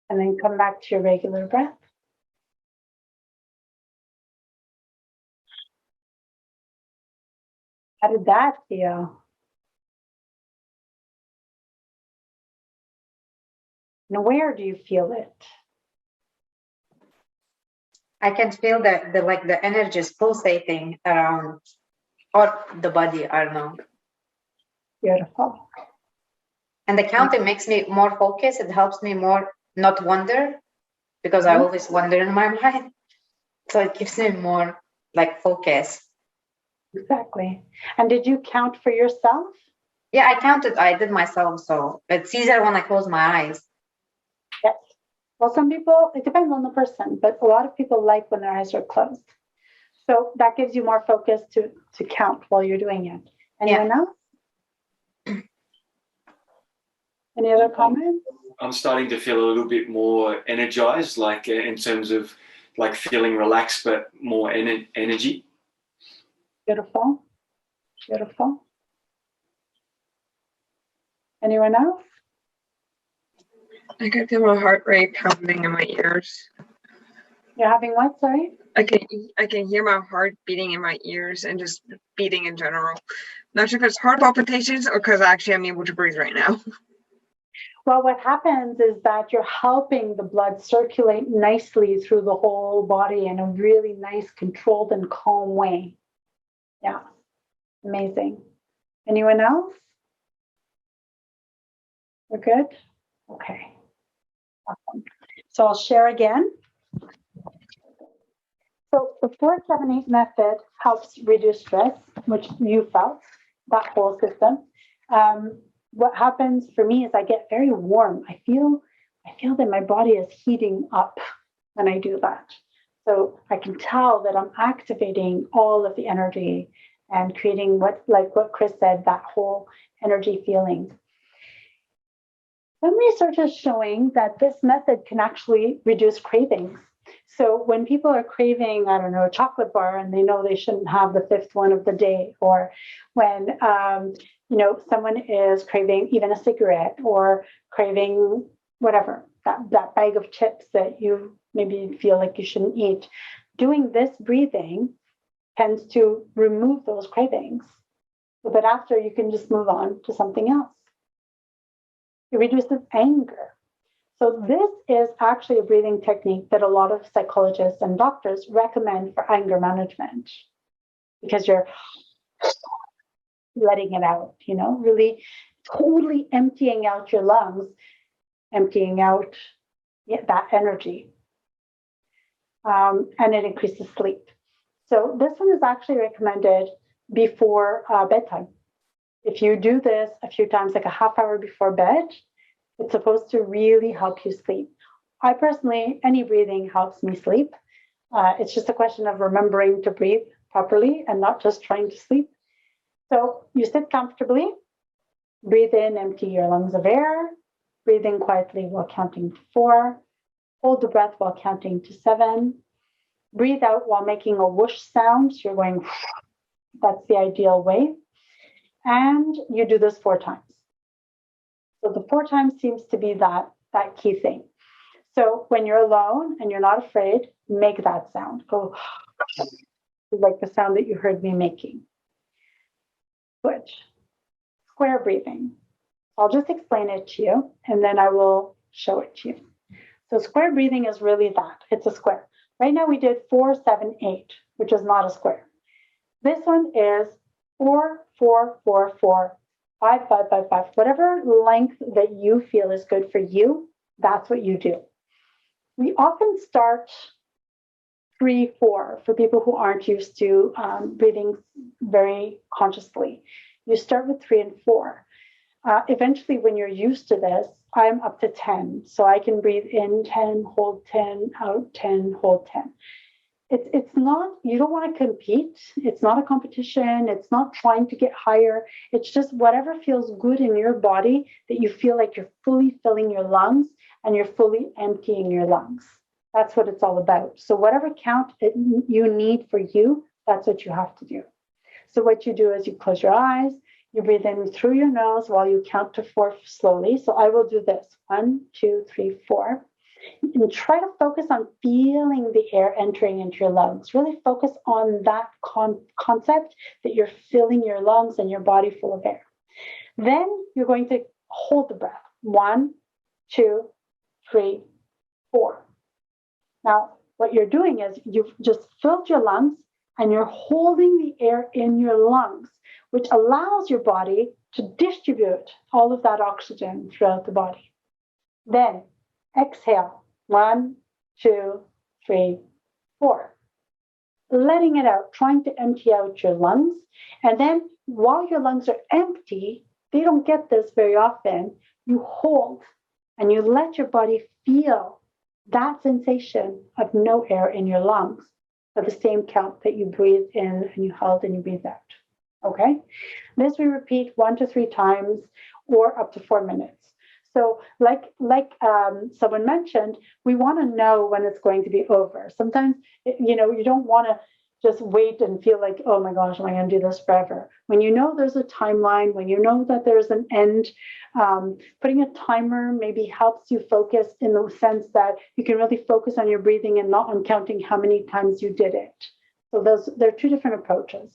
And then come back to your regular breath. How did that feel? And where do you feel it? I can feel the like the energy is pulsating around or the body, I don't know. Beautiful. And the counting makes me more focused. It helps me more not wonder, because I always wonder in my mind. So it gives me more like focus. Exactly. And did you count for yourself? Yeah, I counted. I did myself. So it's easier when I close my eyes. Yes. Well, some people, it depends on the person, but a lot of people like when their eyes are closed. So that gives you more focus to count while you're doing it. Anyone else? Any other comments? I'm starting to feel a little bit more energized, like in terms of like feeling relaxed, but more energy. Beautiful. Beautiful. Anyone else? I can feel my heart rate pounding in my ears. You're having what, sorry? I can hear my heart beating in my ears and just beating in general. Not sure if it's heart palpitations or because actually I'm able to breathe right now. Well, what happens is that you're helping the blood circulate nicely through the whole body in a really nice, controlled and calm way. Yeah, amazing. Anyone else? We're good? Okay. Awesome. So I'll share again. So the 4-7-8 method helps reduce stress, which you felt, that whole system. What happens for me is I get very warm. I feel that my body is heating up when I do that. So I can tell that I'm activating all of the energy and creating what Chris said, that whole energy feeling. Some research is showing that this method can actually reduce cravings. So when people are craving, I don't know, a chocolate bar and they know they shouldn't have the fifth one of the day, or when someone is craving even a cigarette or craving whatever, that bag of chips that you maybe feel like you shouldn't eat, doing this breathing tends to remove those cravings. But after, you can just move on to something else. It reduces anger. So this is actually a breathing technique that a lot of psychologists and doctors recommend for anger management, because you're letting it out, really totally emptying out your lungs, emptying out that energy. And it increases sleep. So this one is actually recommended before bedtime. If you do this a few times, like a half hour before bed, it's supposed to really help you sleep. I personally, any breathing helps me sleep. It's just a question of remembering to breathe properly and not just trying to sleep. So you sit comfortably, breathe in, empty your lungs of air, breathe in quietly while counting to 4, hold the breath while counting to 7, breathe out while making a whoosh sound. So you're going, that's the ideal way. And you do this 4 times. So the 4 times seems to be that key thing. So when you're alone and you're not afraid, make that sound. Go like the sound that you heard me making. Good. Square breathing. I'll just explain it to you and then I will show it to you. So square breathing is really that. It's a square. Right now we did 4, 7, 8, which is not a square. This one is 4, 4, 4, 4, 5, 5, 5, 5. Whatever length that you feel is good for you, that's what you do. We often start 3, 4 for people who aren't used to breathing very consciously. You start with 3 and 4. Eventually, when you're used to this, I'm up to 10. So I can breathe in 10, hold 10, out 10, hold 10. It's not, you don't want to compete. It's not a competition. It's not trying to get higher. It's just whatever feels good in your body, that you feel like you're fully filling your lungs and you're fully emptying your lungs. That's what it's all about. So whatever count you need for you, that's what you have to do. So what you do is you close your eyes, you breathe in through your nose while you count to 4 slowly. So I will do this. 1, 2, 3, 4. And try to focus on feeling the air entering into your lungs. Really focus on that concept that you're filling your lungs and your body full of air. Then you're going to hold the breath. 1, 2, 3, 4. Now, what you're doing is you've just filled your lungs and you're holding the air in your lungs, which allows your body to distribute all of that oxygen throughout the body. Then exhale. 1, 2, 3, 4. Letting it out, trying to empty out your lungs. And then while your lungs are empty, they don't get this very often, you hold and you let your body feel that sensation of no air in your lungs for the same count that you breathed in and you held and you breathed out. Okay? This we repeat 1 to 3 times or up to 4 minutes. So like someone mentioned, we want to know when it's going to be over. Sometimes, you don't want to just wait and feel like, oh my gosh, am I going to do this forever? When you know there's a timeline, when you know that there's an end, putting a timer maybe helps you focus in the sense that you can really focus on your breathing and not on counting how many times you did it. So there are 2 different approaches.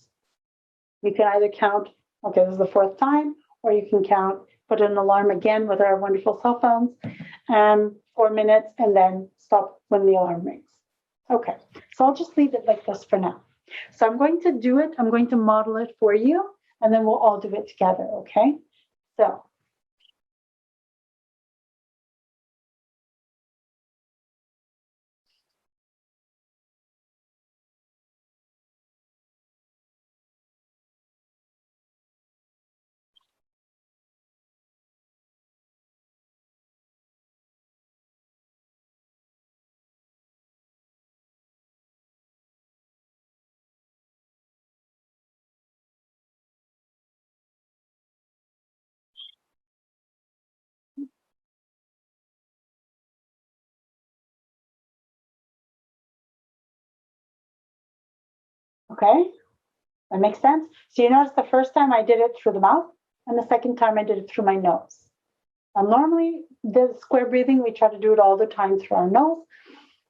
You can either count, okay, this is the 4th time, or you can count, put an alarm again with our wonderful cell phones, 4 minutes, and then stop when the alarm rings. Okay, so I'll just leave it like this for now. So I'm going to do it. I'm going to model it for you, and then we'll all do it together, okay? So. Okay? That makes sense? So you notice the first time I did it through the mouth, and the second time I did it through my nose. Now, normally, the square breathing, we try to do it all the time through our nose.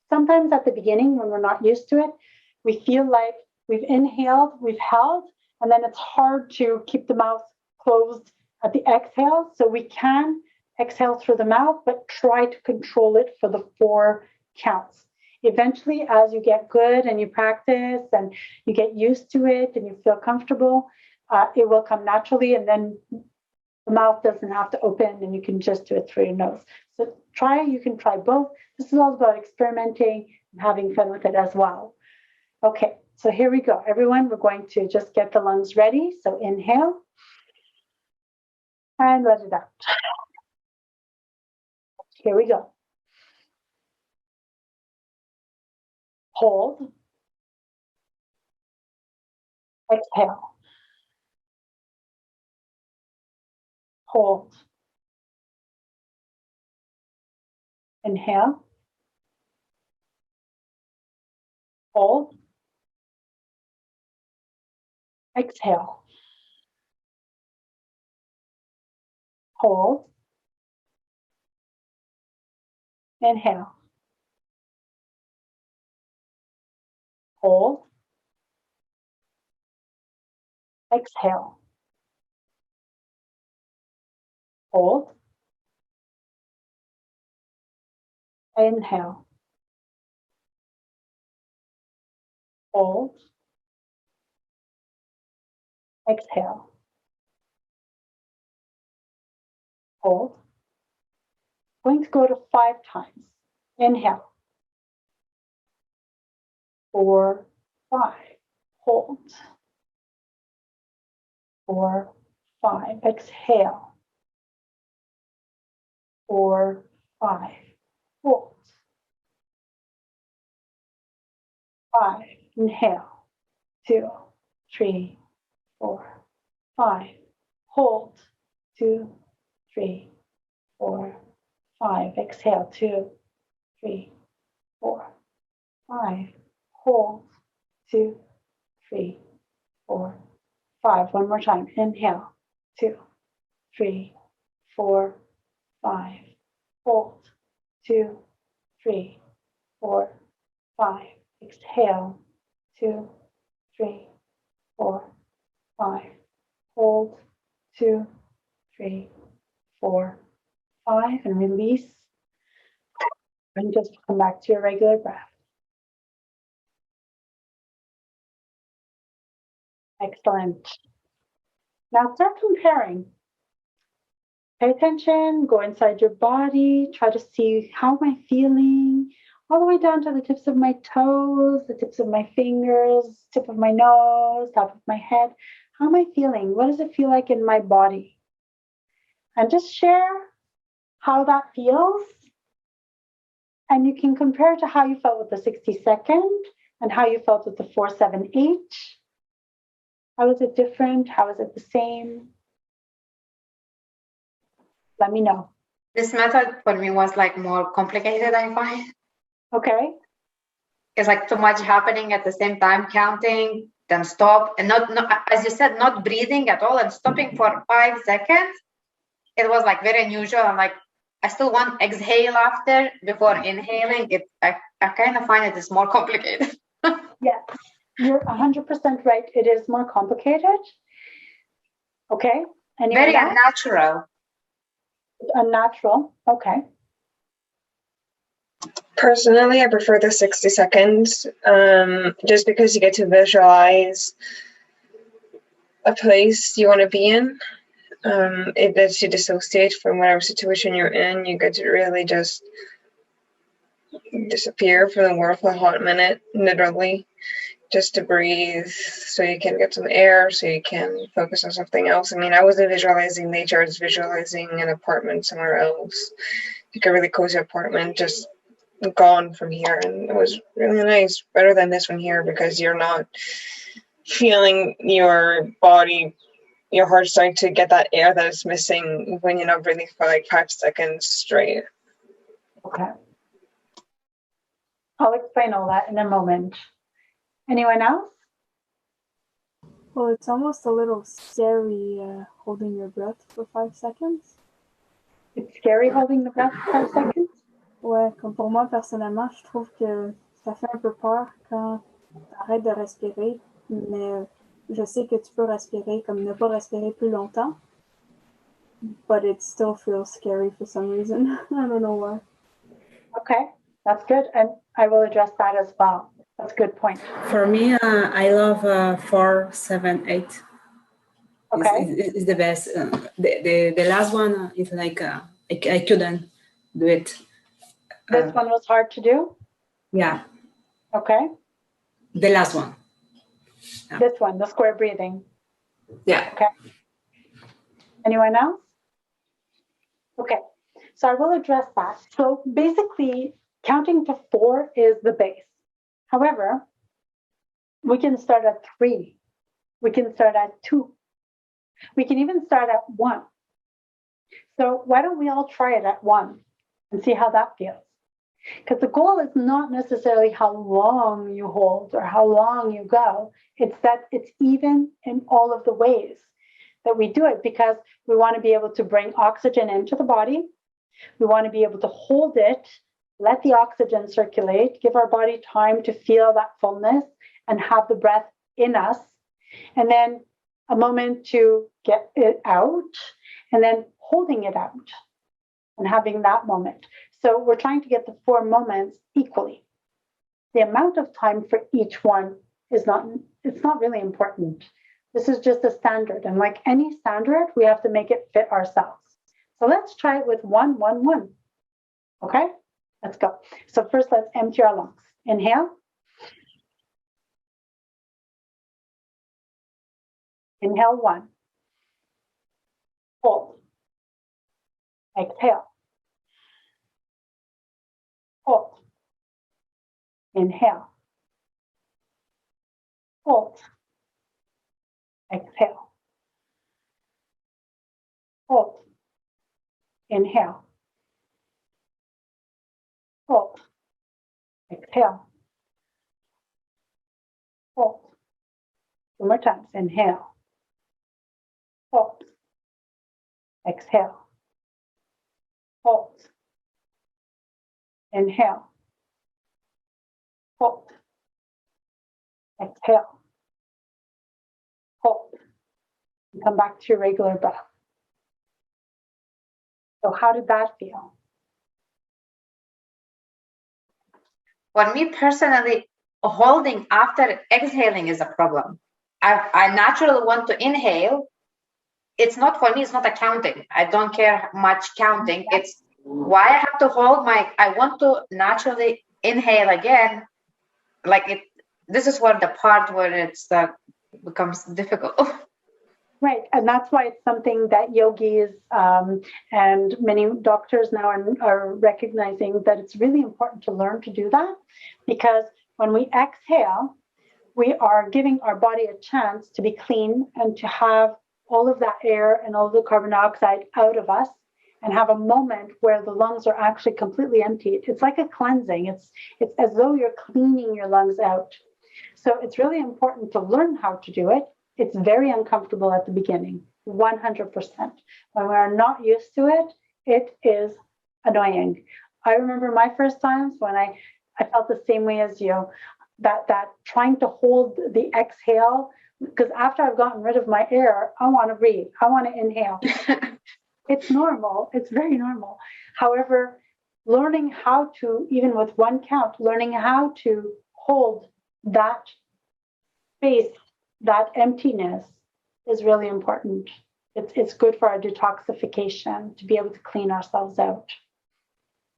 Sometimes at the beginning, when we're not used to it, we feel like we've inhaled, we've held, and then it's hard to keep the mouth closed at the exhale. So we can exhale through the mouth, but try to control it for the 4 counts. Eventually, as you get good and you practice and you get used to it and you feel comfortable, it will come naturally, and then the mouth doesn't have to open and you can just do it through your nose. So you can try both. This is all about experimenting and having fun with it as well. Okay, so here we go. Everyone, we're going to just get the lungs ready. So inhale and let it out. Here we go. Hold. Exhale. Hold. Inhale. Hold. Exhale. Hold. Inhale. Hold. Exhale. Hold. Inhale. Hold. Exhale. Hold. Going to go to 5 times. Inhale. 4, 5. Hold. 4, 5. Exhale. 4, 5. Hold. 5. Inhale. 2, 3, 4, 5. Hold. 2, 3, 4, 5. Exhale. 2, 3, 4, 5. Hold. 2, 3, 4, 5. One more time. Inhale. 2, 3, 4, 5. Hold. 2, 3, 4, 5. Exhale. 2, 3, 4, 5. Hold. 2, 3, 4, 5. And release. And just come back to your regular breath. Excellent. Now start comparing. Pay attention, go inside your body, try to see how am I feeling, all the way down to the tips of my toes, the tips of my fingers, tip of my nose, top of my head. How am I feeling? What does it feel like in my body? And just share how that feels. And you can compare to how you felt with the 60-second and how you felt with the 4-7-8. How is it different? How is it the same? Let me know. This method for me was like more complicated, I find. Okay. It's like too much happening at the same time, counting, then stop, and not as you said, not breathing at all and stopping for 5 seconds. It was like very unusual. I'm like, I still want exhale after before inhaling. I kind of find it is more complicated. Yes, you're 100% right. It is more complicated. Okay. Anyone Very else? unnatural. Unnatural. Okay. Personally, I prefer the 60 seconds, just because you get to visualize a place you want to be in. It lets you dissociate from whatever situation you're in. You get to really just disappear from the world for a hot minute, literally, just to breathe so you can get some air, so you can focus on something else. I mean, I wasn't visualizing nature, I was visualizing an apartment somewhere else, like a really cozy apartment, just gone from here, and it was really nice, better than this one here, because you're not feeling your body, your heart starting to get that air that is missing when you're not breathing for like 5 seconds straight. Okay. I'll explain all that in a moment. Anyone else? Well, it's almost a little scary holding your breath for 5 seconds. It's scary holding the breath for 5 seconds? Ouais, comme pour moi, personnellement, je trouve que ça fait un peu peur quand tu arrêtes de respirer, mais je sais que tu peux respirer comme ne pas respirer plus longtemps, but it still feels scary for some reason. I don't know why. Okay, that's good. And I will address that as well. That's a good point. For me, I love 4, 7, 8. Okay. It's the best. The last one is like I couldn't do it. This one was hard to do? Yeah. Okay. The last one. Yeah. This one, the square breathing. Yeah. Okay. Anyone else? Okay. So I will address that. So basically, counting to 4 is the base. However, we can start at 3. We can start at 2. We can even start at 1. So why don't we all try it at 1 and see how that feels? Because the goal is not necessarily how long you hold or how long you go. It's that it's even in all of the ways that we do it, because we want to be able to bring oxygen into the body. We want to be able to hold it, let the oxygen circulate, give our body time to feel that fullness and have the breath in us. And then a moment to get it out, and then holding it out and having that moment. So we're trying to get the 4 moments equally. The amount of time for each one it's not really important. This is just a standard. And like any standard, we have to make it fit ourselves. So let's try it with 1, 1, 1. Okay, let's go. So first, let's empty our lungs. Inhale. Inhale 1. Hold. Exhale. Hold. Inhale. Hold. Exhale. Hold. Inhale. Hold. Exhale. Hold. 2 more times. Inhale. Hold. Exhale. Hold. Inhale. Hold. Exhale. Hold. And come back to your regular breath. So how did that feel? For me personally, holding after exhaling is a problem. I naturally want to inhale. It's not for me, it's not a counting. I don't care much counting. It's why I have to hold I want to naturally inhale again. Like it, this is where the part where it's becomes difficult. Right, and that's why it's something that yogis and many doctors now are recognizing that it's really important to learn to do that, because when we exhale, we are giving our body a chance to be clean and to have all of that air and all of the carbon dioxide out of us, and have a moment where the lungs are actually completely emptied. It's like a cleansing. It's as though you're cleaning your lungs out. So it's really important to learn how to do it. It's very uncomfortable at the beginning, 100%. When we are not used to it, it is annoying. I remember my first times when I felt the same way as you, that trying to hold the exhale, because after I've gotten rid of my air, I want to breathe. I want to inhale. It's normal. It's very normal. However, learning how to, even with 1 count, learning how to hold that space, that emptiness is really important. It's good for our detoxification to be able to clean ourselves out.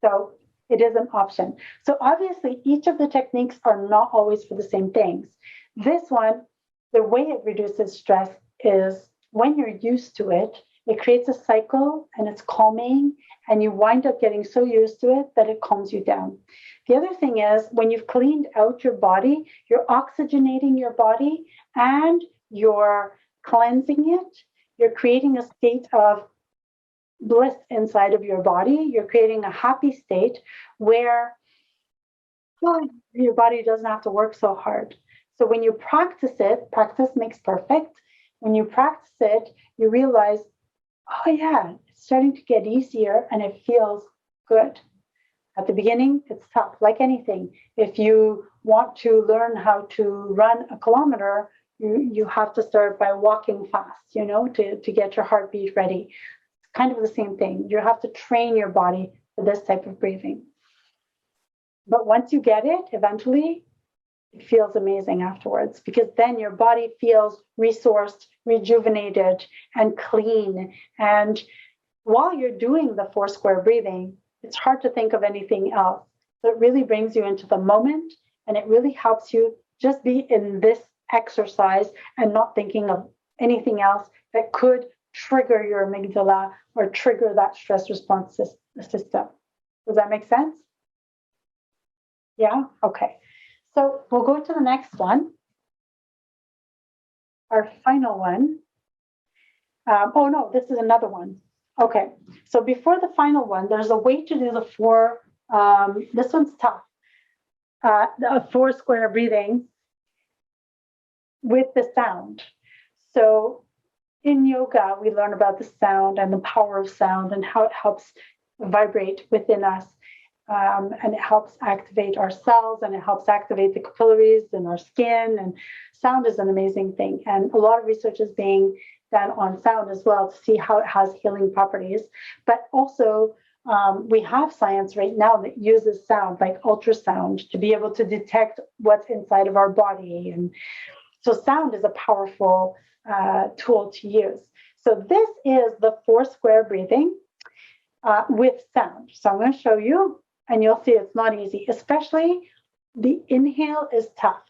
So it is an option. So obviously, each of the techniques are not always for the same things. This one, the way it reduces stress is when you're used to it, it creates a cycle and it's calming, and you wind up getting so used to it that it calms you down. The other thing is when you've cleaned out your body, you're oxygenating your body and you're cleansing it. You're creating a state of bliss inside of your body. You're creating a happy state where your body doesn't have to work so hard. So when you practice it, practice makes perfect. When you practice it, you realize, oh yeah, it's starting to get easier and it feels good. At the beginning, it's tough, like anything. If you want to learn how to run a kilometer, you have to start by walking fast, to get your heartbeat ready. It's kind of the same thing. You have to train your body for this type of breathing. But once you get it, eventually, it feels amazing afterwards, because then your body feels resourced, rejuvenated, and clean. And while you're doing the 4 square breathing, it's hard to think of anything else. So it really brings you into the moment, and it really helps you just be in this exercise and not thinking of anything else that could trigger your amygdala or trigger that stress response system. Does that make sense? Yeah? Okay. So we'll go to the next one. Our final one. Oh, no, this is another one. Okay. So before the final one, there's a way to do the 4. This one's tough. The 4 square breathing with the sound. So in yoga, we learn about the sound and the power of sound and how it helps vibrate within us. And it helps activate our cells, and it helps activate the capillaries in our skin. And sound is an amazing thing. And a lot of research is being done on sound as well to see how it has healing properties. But also, we have science right now that uses sound, like ultrasound, to be able to detect what's inside of our body. And so sound is a powerful tool to use. So this is the 4 square breathing with sound. So I'm going to show you. And you'll see it's not easy, especially the inhale is tough.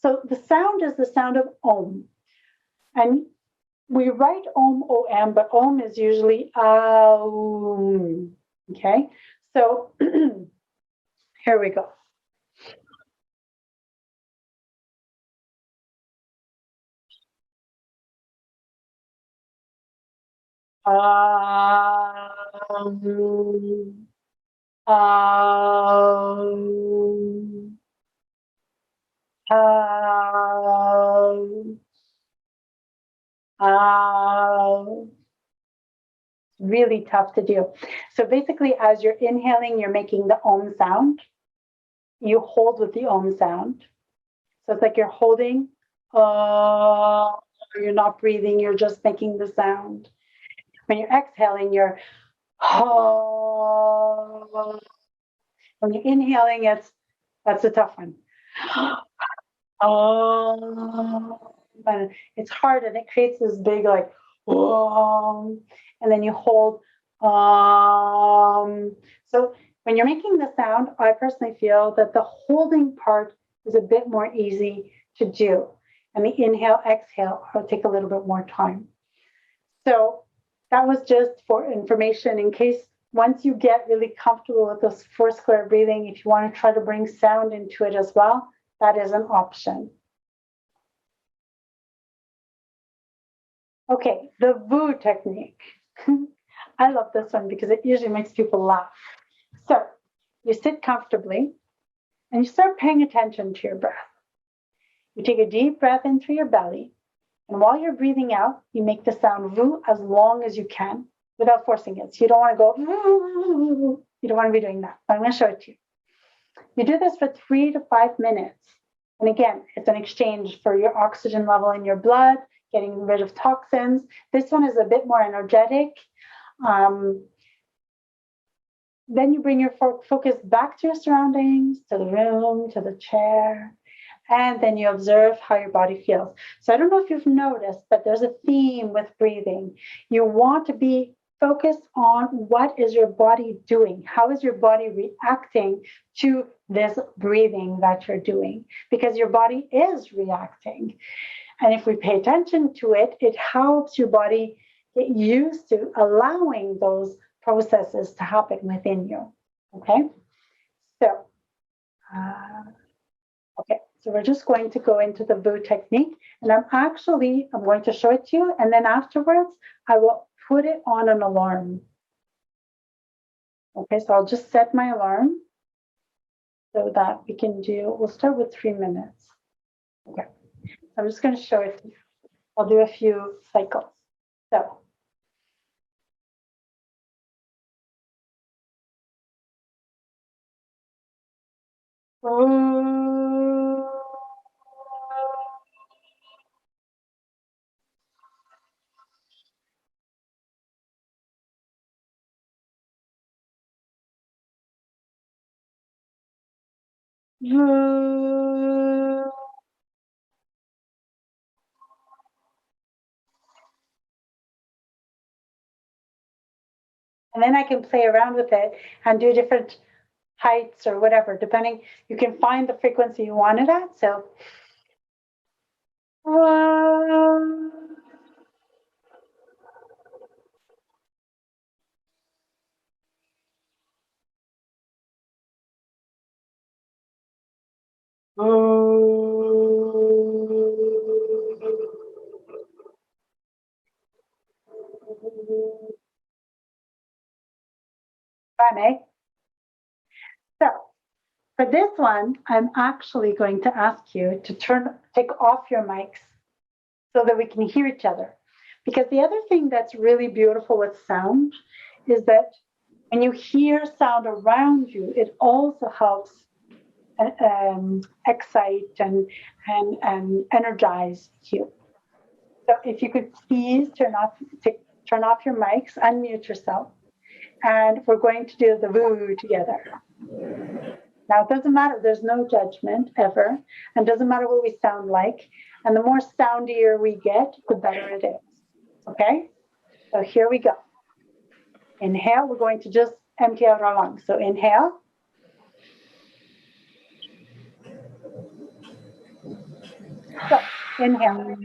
So the sound is the sound of Om. And we write Om, O-M, but Om is usually Aum. Okay? So here we go. Really tough to do. So basically, as you're inhaling, you're making the Om sound. You hold with the Om sound. So it's like you're holding, you're not breathing, you're just making the sound. When you're exhaling, you're when you're inhaling, that's a tough one. But it's hard, and it creates this big like and then you hold so when you're making the sound, I personally feel that the holding part is a bit more easy to do, and the inhale exhale will take a little bit more time. So that was just for information in case once you get really comfortable with this 4 square breathing, if you want to try to bring sound into it as well, that is an option. Okay, the VU technique. I love this one because it usually makes people laugh. So you sit comfortably and you start paying attention to your breath. You take a deep breath in through your belly, and while you're breathing out, you make the sound VU as long as you can without forcing it. So you don't want to go, you don't want to be doing that. I'm going to show it to you. You do this for 3 to 5 minutes. And again, it's an exchange for your oxygen level in your blood, getting rid of toxins. This one is a bit more energetic. Then you bring your focus back to your surroundings, to the room, to the chair, and then you observe how your body feels. So I don't know if you've noticed, but there's a theme with breathing. You want to be focused on what is your body doing? How is your body reacting to this breathing that you're doing? Because your body is reacting. And if we pay attention to it, it helps your body get used to allowing those processes to happen within you. Okay? So, so we're just going to go into the VU technique. And I'm going to show it to you. And then afterwards, I will put it on an alarm. Okay, so I'll just set my alarm so that we can we'll start with 3 minutes. Okay. So I'm just going to show it to you. I'll do a few cycles. So. And then I can play around with it and do different heights or whatever, depending. You can find the frequency you want it at. So. Funny. So for this one, I'm actually going to ask you to take off your mics so that we can hear each other. Because the other thing that's really beautiful with sound is that when you hear sound around you, it also helps excite and energize you. So if you could please turn off your mics, unmute yourself, and we're going to do the woo together. Now, it doesn't matter. There's no judgment ever, and it doesn't matter what we sound like. And the more soundier we get, the better it is. Okay? So here we go. Inhale. We're going to just empty out our lungs. So inhale. So inhale.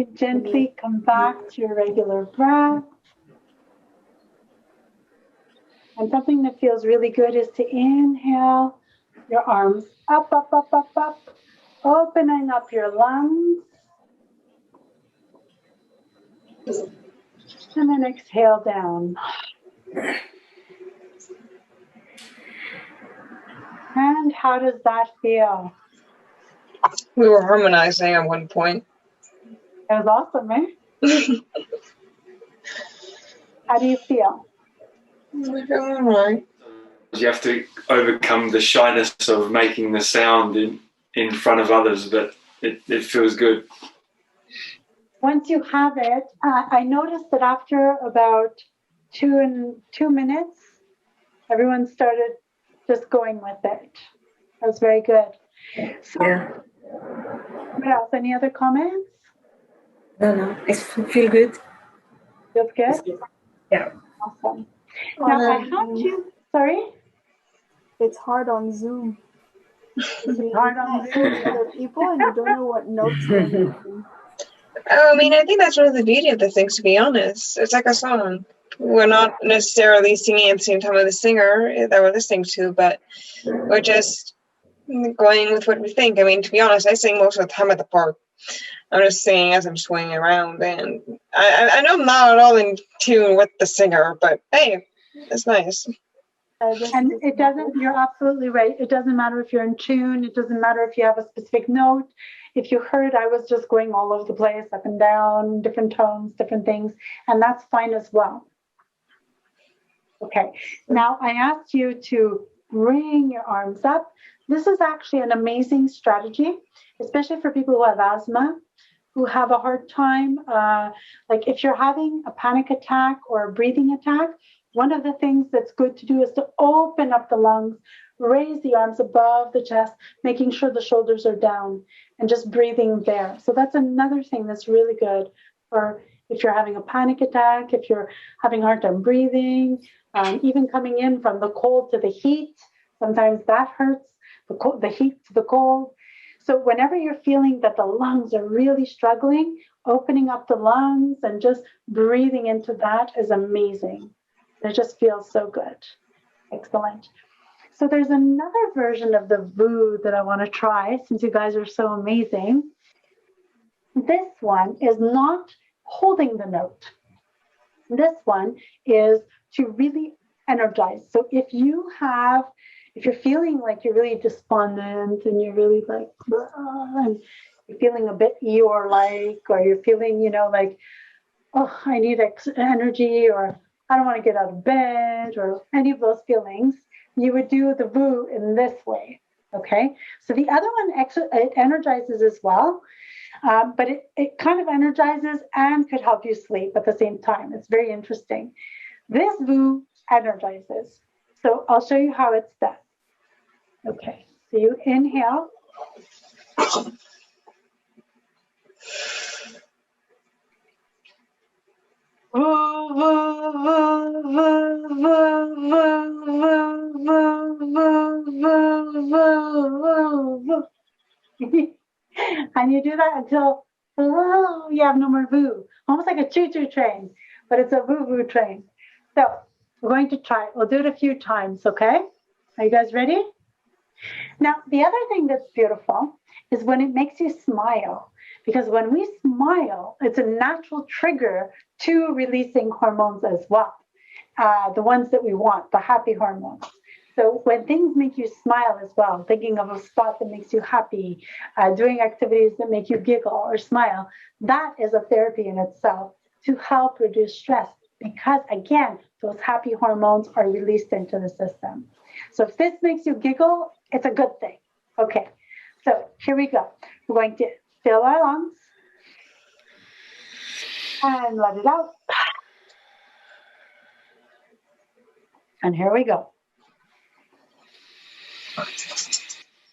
can gently come back to your regular breath. And something that feels really good is to inhale your arms up, up, up, up, up, opening up your lungs. And then exhale down. And how does that feel? We were harmonizing at one point. That was awesome, eh? How do you feel? I feel all right. You have to overcome the shyness of making the sound in front of others, but it feels good. Once you have it, I noticed that after about 2 minutes, everyone started just going with it. That was very good. So, what else? Any other comments? No, I feel good. Feels good? Yeah. Awesome. Now, I have to, sorry? It's hard on Zoom. It's hard on Zoom. Other people and you don't know what notes they're making. I mean, I think that's one of the beauty of the things, to be honest. It's like a song. We're not necessarily singing at the same time with the singer that we're listening to, but we're just going with what we think. I mean, to be honest, I sing most of the time at the park. I'm just singing as I'm swinging around, and I know I'm not at all in tune with the singer, but hey, it's nice. And it doesn't, you're absolutely right. It doesn't matter if you're in tune. It doesn't matter if you have a specific note. If you heard, I was just going all over the place, up and down, different tones, different things, and that's fine as well. Okay, now I asked you to bring your arms up. This is actually an amazing strategy, especially for people who have asthma, who have a hard time. Like if you're having a panic attack or a breathing attack, one of the things that's good to do is to open up the lungs, raise the arms above the chest, making sure the shoulders are down, and just breathing there. So that's another thing that's really good for if you're having a panic attack, if you're having a hard time breathing, even coming in from the cold to the heat. Sometimes that hurts, the heat to the cold. So whenever you're feeling that the lungs are really struggling, opening up the lungs and just breathing into that is amazing. It just feels so good. Excellent. So there's another version of the VOO that I want to try since you guys are so amazing. This one is not holding the note. This one is to really energize. So if you're feeling like you're really despondent and you're really like, and you're feeling a bit Eeyore-like, or you're feeling, like, oh, I need energy, or I don't want to get out of bed, or any of those feelings, you would do the VOO in this way, okay? So the other one, it energizes as well, but it kind of energizes and could help you sleep at the same time. It's very interesting. This VOO energizes. So I'll show you how it's done. Okay, so you inhale. And you do that until you have no more VOO. Almost like a choo-choo train, but it's a VOO train. So we're going to try it. We'll do it a few times, okay? Are you guys ready? Now, the other thing that's beautiful is when it makes you smile, because when we smile, it's a natural trigger to releasing hormones as well, the ones that we want, the happy hormones. So when things make you smile as well, thinking of a spot that makes you happy, doing activities that make you giggle or smile, that is a therapy in itself to help reduce stress, because again, those happy hormones are released into the system. So if this makes you giggle, it's a good thing. Okay, so here we go. We're going to fill our lungs and let it out. And here we go.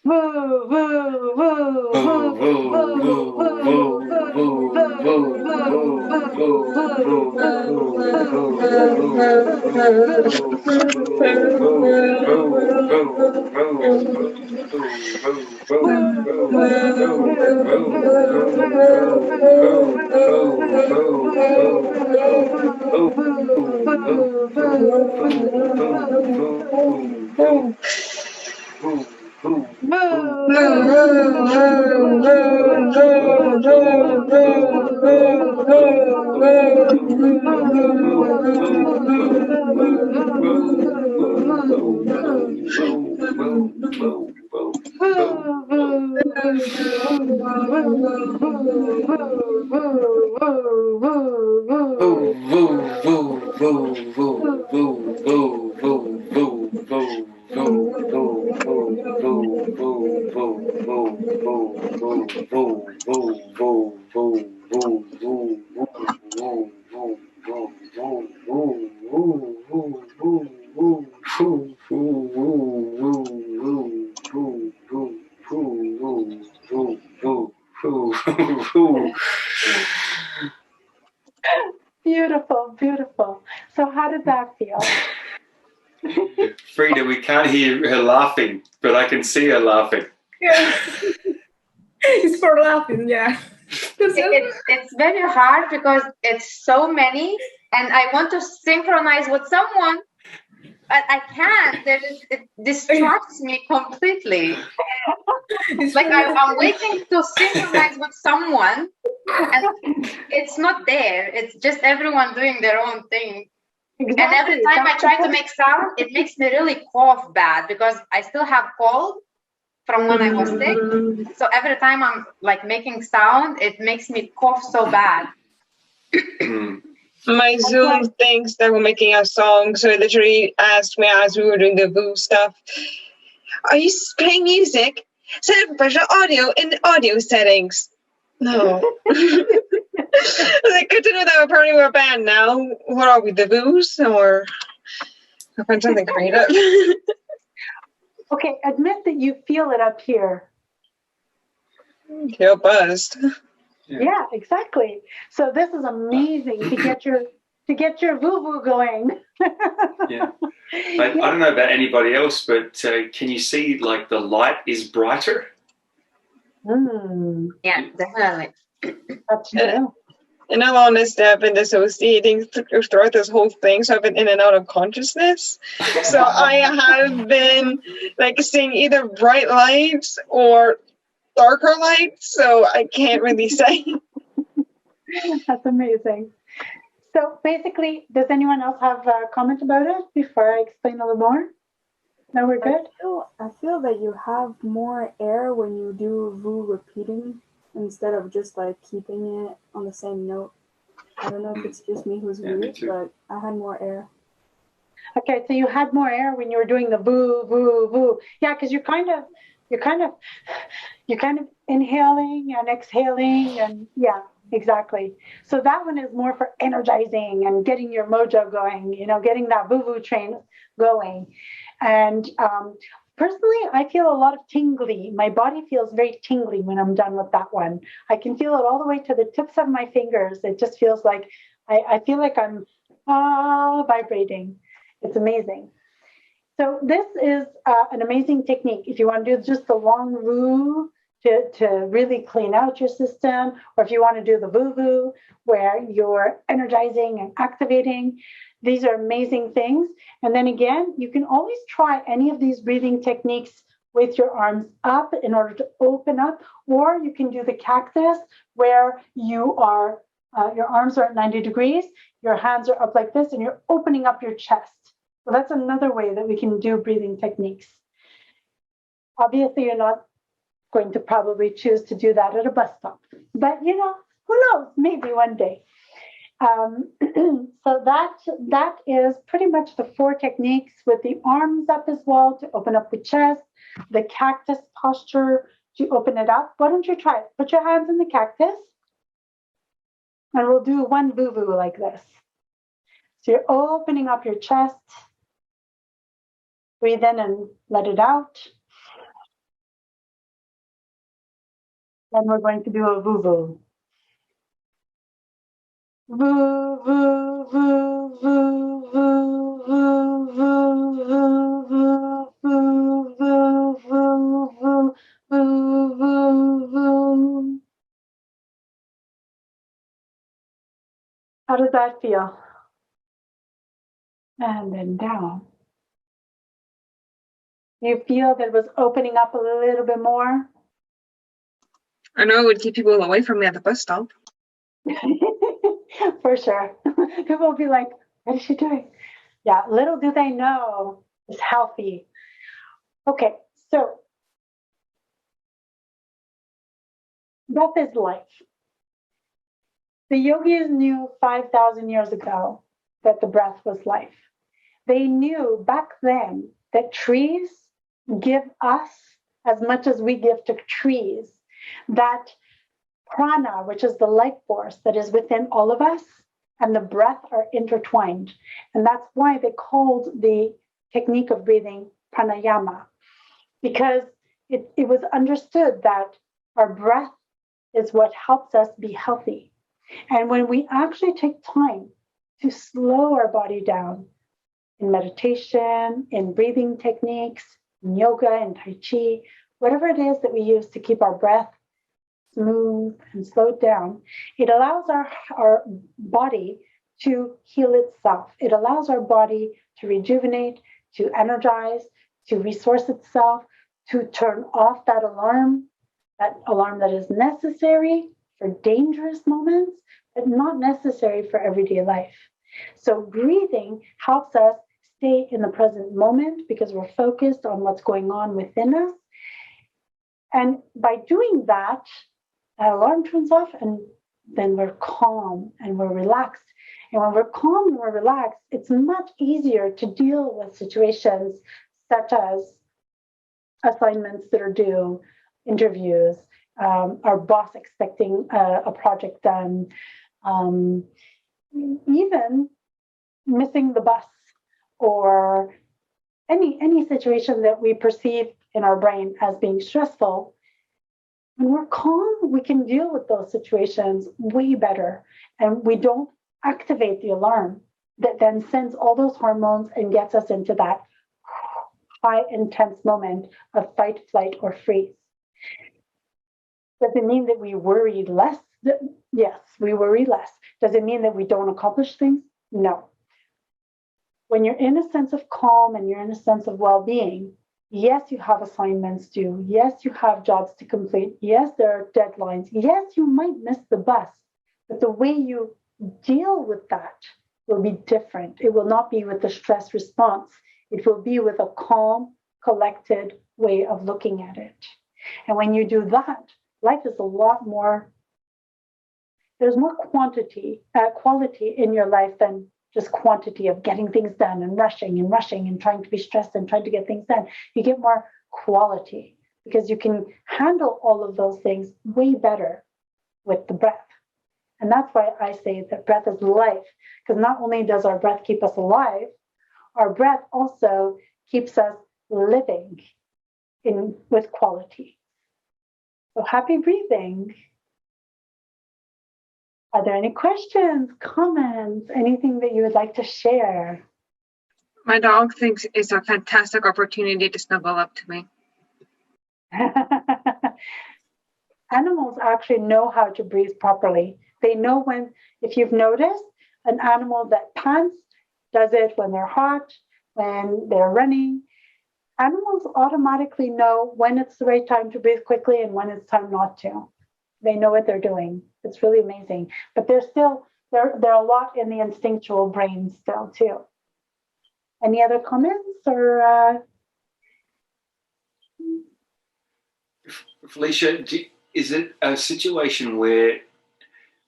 Woo, woo, woo, woo, woo, woo, Beautiful, beautiful. So how did that feel? Frida, we can't hear her laughing, but I can see her laughing. Yes. It's for laughing, yeah. It's very hard because it's so many, and I want to synchronize with someone, but I can't. It distracts me completely. It's like I'm waiting to synchronize with someone, and it's not there. It's just everyone doing their own thing. Exactly. And every time I try to make sound, it makes me really cough bad because I still have cold from when I was sick. So every time I'm like making sound, it makes me cough so bad. My Zoom thinks that we're making a song, so it literally asked me as we were doing the Boo stuff, "Are you playing music? Set up professional audio in the audio settings." No. Like, good to know that apparently we're a band now. What are we, the Boos? Or I'll find something creative. Okay, admit that you feel it up here. Feel buzzed. Yeah, exactly. So this is amazing to get your woo-woo going. Yeah. I don't know about anybody else, but can you see like the light is brighter? Yeah, definitely. That's true. In all honesty, I've been dissociating throughout this whole thing, so I've been in and out of consciousness. So I have been like seeing either bright lights or darker lights, so I can't really say. That's amazing. So basically, does anyone else have a comment about it before I explain a little more? No, we're good? I feel that you have more air when you do voo repeating instead of just like keeping it on the same note. I don't know if it's just me who's weird, but I had more air. Okay, so you had more air when you were doing the voo, voo, voo. Yeah, because you're kind of inhaling and exhaling, and yeah, exactly. So that one is more for energizing and getting your mojo going, getting that voo-voo train going. And personally, I feel a lot of tingly. My body feels very tingly when I'm done with that one. I can feel it all the way to the tips of my fingers. It just feels like I feel like I'm vibrating. It's amazing. So this is an amazing technique. If you want to do just the long voo to really clean out your system, or if you want to do the voo-voo where you're energizing and activating, these are amazing things. And then again, you can always try any of these breathing techniques with your arms up in order to open up, or you can do the cactus where you are, your arms are at 90 degrees, your hands are up like this, and you're opening up your chest. So that's another way that we can do breathing techniques. Obviously, you're not going to probably choose to do that at a bus stop, but who knows, maybe one day. So that is pretty much the 4 techniques, with the arms up as well to open up the chest, the cactus posture to open it up. Why don't you try it? Put your hands in the cactus, and we'll do one voo-voo like this. So you're opening up your chest. Breathe in and let it out. Then we're going to do a voo-voo. Voo, voo, voo, voo, voo, voo, voo, voo, voo, voo, voo, voo, voo, voo, How does that feel? And then down. You feel that it was opening up a little bit more? I know it would keep people away from me at the bus stop. For sure. People will be like, what is she doing? Yeah, little do they know it's healthy. Okay, so breath is life. The yogis knew 5,000 years ago that the breath was life. They knew back then that trees give us as much as we give to trees, that prana, which is the life force that is within all of us, and the breath are intertwined. And that's why they called the technique of breathing pranayama, because it was understood that our breath is what helps us be healthy. And when we actually take time to slow our body down in meditation, in breathing techniques, in yoga, in Tai Chi, whatever it is that we use to keep our breath smooth and slowed down, it allows our body to heal itself. It allows our body to rejuvenate, to energize, to resource itself, to turn off that alarm that is necessary for dangerous moments, but not necessary for everyday life. So breathing helps us stay in the present moment because we're focused on what's going on within us. And by doing that, that alarm turns off and then we're calm and we're relaxed. And when we're calm and we're relaxed, it's much easier to deal with situations such as assignments that are due, interviews, our boss expecting a project done, even missing the bus, or any situation that we perceive in our brain as being stressful. When we're calm, we can deal with those situations way better, and we don't activate the alarm that then sends all those hormones and gets us into that high intense moment of fight, flight, or freeze. Does it mean that we worry less? Yes, we worry less. Does it mean that we don't accomplish things? No. When you're in a sense of calm and you're in a sense of well-being, yes, you have assignments due. Yes, you have jobs to complete. Yes, there are deadlines. Yes, you might miss the bus, but the way you deal with that will be different. It will not be with the stress response. It will be with a calm, collected way of looking at it. And when you do that, life is a lot more, there's more quality in your life than just quantity of getting things done and rushing and trying to be stressed and trying to get things done. You get more quality because you can handle all of those things way better with the breath. And that's why I say that breath is life, because not only does our breath keep us alive, our breath also keeps us living with quality. So happy breathing. Are there any questions, comments, anything that you would like to share? My dog thinks it's a fantastic opportunity to snuggle up to me. Animals actually know how to breathe properly. They know when, if you've noticed, an animal that pants does it when they're hot, when they're running. Animals automatically know when it's the right time to breathe quickly and when it's time not to. They know what they're doing. It's really amazing. But they're a lot in the instinctual brain still too. Any other comments or? Pheleshia, is it a situation where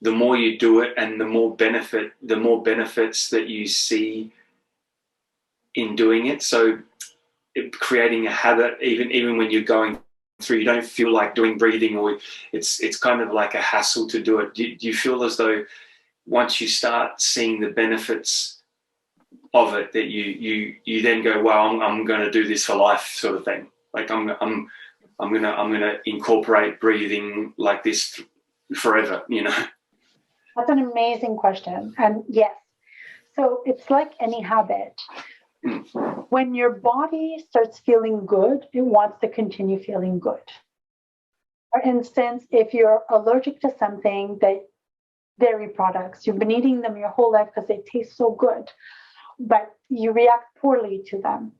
the more you do it and the more benefits that you see in doing it? So creating a habit, even when you're going through, you don't feel like doing breathing, or it's kind of like a hassle to do it. Do you feel as though once you start seeing the benefits of it, that you then go, well, I'm going to do this for life, sort of thing? Like I'm going to incorporate breathing like this forever, you know? That's an amazing question. And yes, so it's like any habit. When your body starts feeling good, it wants to continue feeling good. For instance, if you're allergic to something that dairy products. You've been eating them your whole life because they taste so good, but you react poorly to them.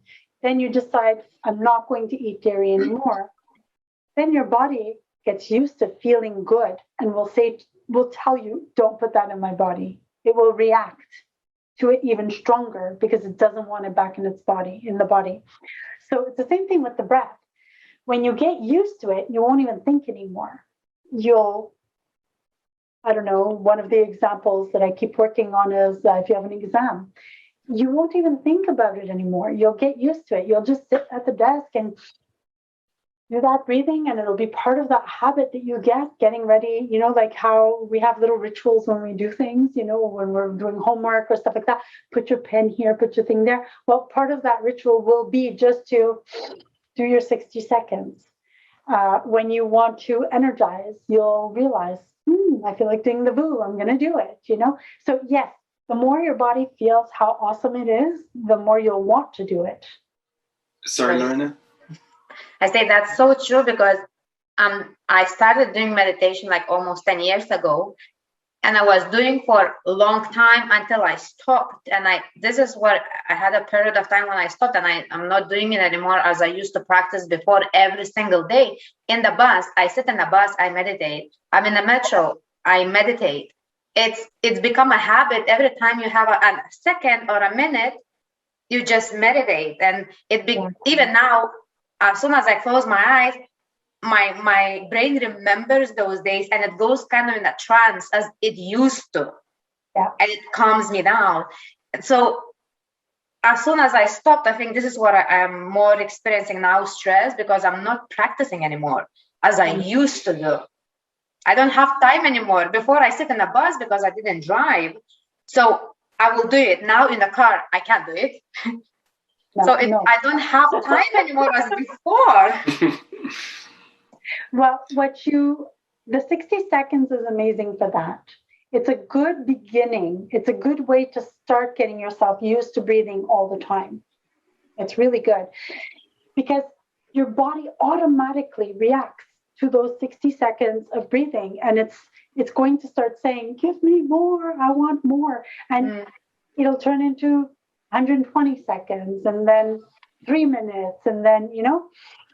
Then you decide, I'm not going to eat dairy anymore. Then your body gets used to feeling good and will tell you, don't put that in my body. It will react to it even stronger because it doesn't want it back in the body. So it's the same thing with the breath. When you get used to it, you won't even think anymore. I don't know, one of the examples that I keep working on is if you have an exam, you won't even think about it anymore. You'll get used to it. You'll just sit at the desk and do that breathing, and it'll be part of that habit that you getting ready, like how we have little rituals when we do things, when we're doing homework or stuff like that. Put your pen here, put your thing there. Well, part of that ritual will be just to do your 60 seconds. When you want to energize, you'll realize, I feel like doing the boo, I'm going to do it, So yes, the more your body feels how awesome it is, the more you'll want to do it. Sorry, Lorena? I say that's so true because I started doing meditation like almost 10 years ago, and I was doing for a long time until I stopped. And this is what I had a period of time when I stopped, and I'm not doing it anymore as I used to practice before every single day. In the bus, I sit in the bus, I meditate. I'm in the metro, I meditate. It's become a habit. Every time you have a second or a minute, you just meditate. And even now, as soon as I close my eyes, my brain remembers those days, and it goes kind of in a trance as it used to. Yeah. And it calms me down. And so as soon as I stopped, I think this is what I'm more experiencing now, stress, because I'm not practicing anymore as I used to do. I don't have time anymore. Before, I sit in a bus because I didn't drive. So I will do it. Now in the car, I can't do it. I don't have time anymore as before. Well, the 60 seconds is amazing for that. It's a good beginning. It's a good way to start getting yourself used to breathing all the time. It's really good because your body automatically reacts to those 60 seconds of breathing, and it's going to start saying, give me more, I want more. And it'll turn into 120 seconds and then 3 minutes, and then,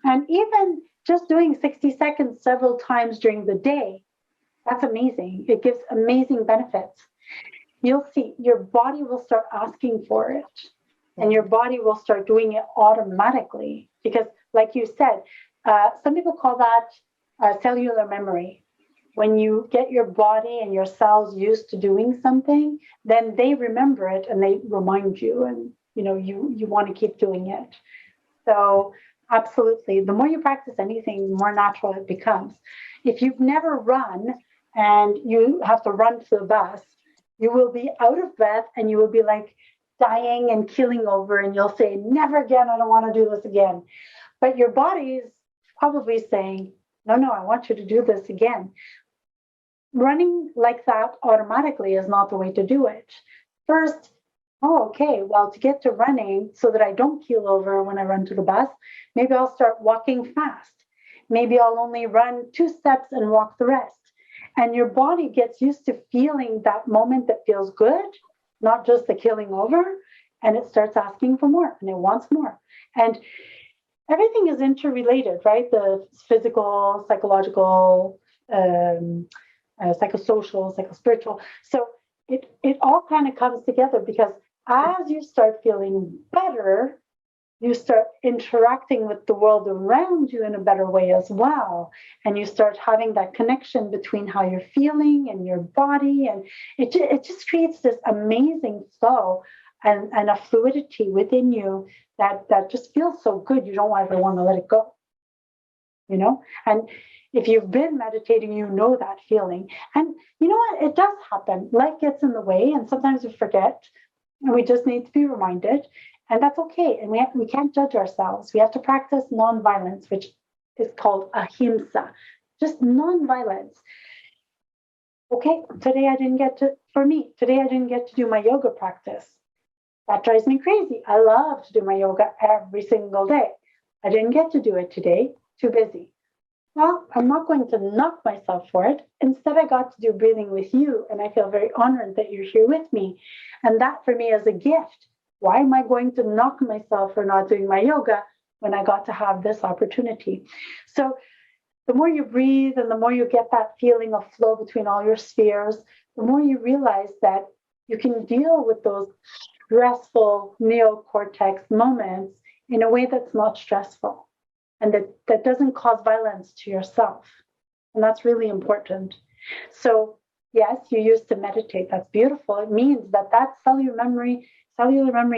and even just doing 60 seconds several times during the day, that's amazing. It gives amazing benefits. You'll see your body will start asking for it, and your body will start doing it automatically because, like you said, some people call that cellular memory. When you get your body and your cells used to doing something, then they remember it and they remind you, and you want to keep doing it. So absolutely, the more you practice anything, the more natural it becomes. If you've never run and you have to run to the bus, you will be out of breath and you will be like dying and keeling over, and you'll say, never again, I don't want to do this again. But your body is probably saying, no, I want you to do this again. Running like that automatically is not the way to do it. First, okay, well, to get to running so that I don't keel over when I run to the bus, maybe I'll start walking fast. Maybe I'll only run 2 steps and walk the rest. And your body gets used to feeling that moment that feels good, not just the keeling over, and it starts asking for more, and it wants more. And everything is interrelated, right? The physical, psychological, psychosocial, psychospiritual. So it all kind of comes together because as you start feeling better, you start interacting with the world around you in a better way as well. And you start having that connection between how you're feeling and your body. And it just creates this amazing flow and a fluidity within you that just feels so good. You don't ever want to let it go, And if you've been meditating, you know that feeling. And you know what? It does happen. Life gets in the way, and sometimes we forget, and we just need to be reminded. And that's okay. And we can't judge ourselves. We have to practice nonviolence, which is called ahimsa, just nonviolence. Okay, today I didn't get to do my yoga practice. That drives me crazy. I love to do my yoga every single day. I didn't get to do it today, too busy. well, I'm not going to knock myself for it. Instead, I got to do breathing with you, and I feel very honored that you're here with me. And that for me is a gift. Why am I going to knock myself for not doing my yoga when I got to have this opportunity? So the more you breathe and the more you get that feeling of flow between all your spheres, the more you realize that you can deal with those stressful neocortex moments in a way that's not stressful and that doesn't cause violence to yourself. And that's really important. So yes, you used to meditate. That's beautiful. It means that cellular memory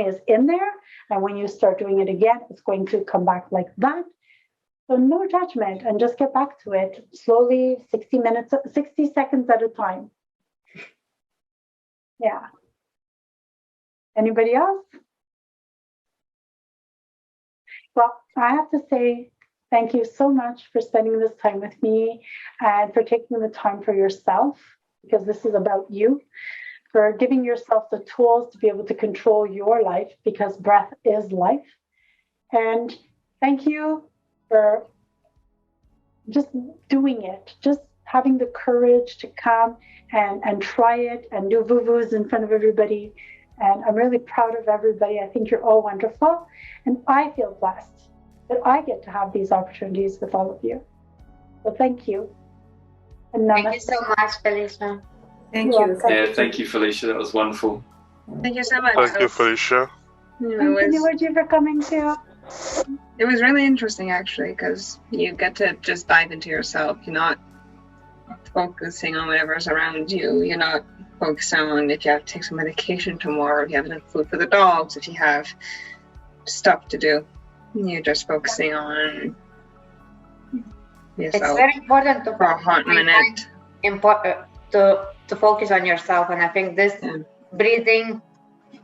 is in there. And when you start doing it again, it's going to come back like that. So no judgment, and just get back to it slowly, 60 seconds at a time. Yeah. Anybody else? Well, I have to say thank you so much for spending this time with me and for taking the time for yourself, because this is about you, for giving yourself the tools to be able to control your life, because breath is life. And thank you for just doing it, just having the courage to come and try it and do voo-voos in front of everybody. And I'm really proud of everybody. I think you're all wonderful. And I feel blessed that I get to have these opportunities with all of you. So thank you. And thank you so much, Pheleshia. Thank you. Yeah, thank you, Pheleshia. That was wonderful. Thank you so much. Thank you, Pheleshia. Thank you for coming too. It was really interesting, actually, because you get to just dive into yourself. You're not focusing on whatever's around you. You're not focusing on if you have to take some medication tomorrow, if you have enough food for the dogs, if you have stuff to do. You're just focusing on yourself. It's very important to for a hot minute. To focus on yourself, and I think this breathing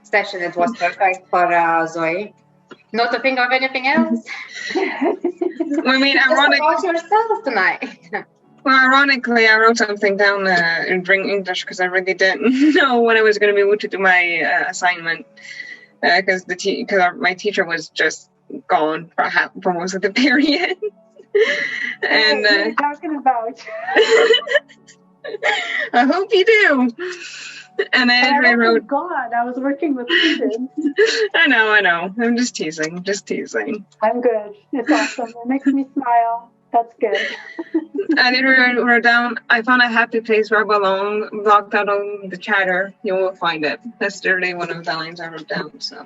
session, it was perfect for Zoe. Not to think of anything else. I mean, about yourself tonight. Well, ironically, I wrote something down in English because I really didn't know when I was going to be able to do my assignment, because my teacher was just gone for most of the period. And what are you talking about? I hope you do. And I wrote, God, I was working with students. I know. I'm just teasing. I'm good. It's awesome. It makes me smile. That's good. And I wrote down, I found a happy place where I belong, blocked out on the chatter. You will find it. That's literally one of the lines I wrote down. So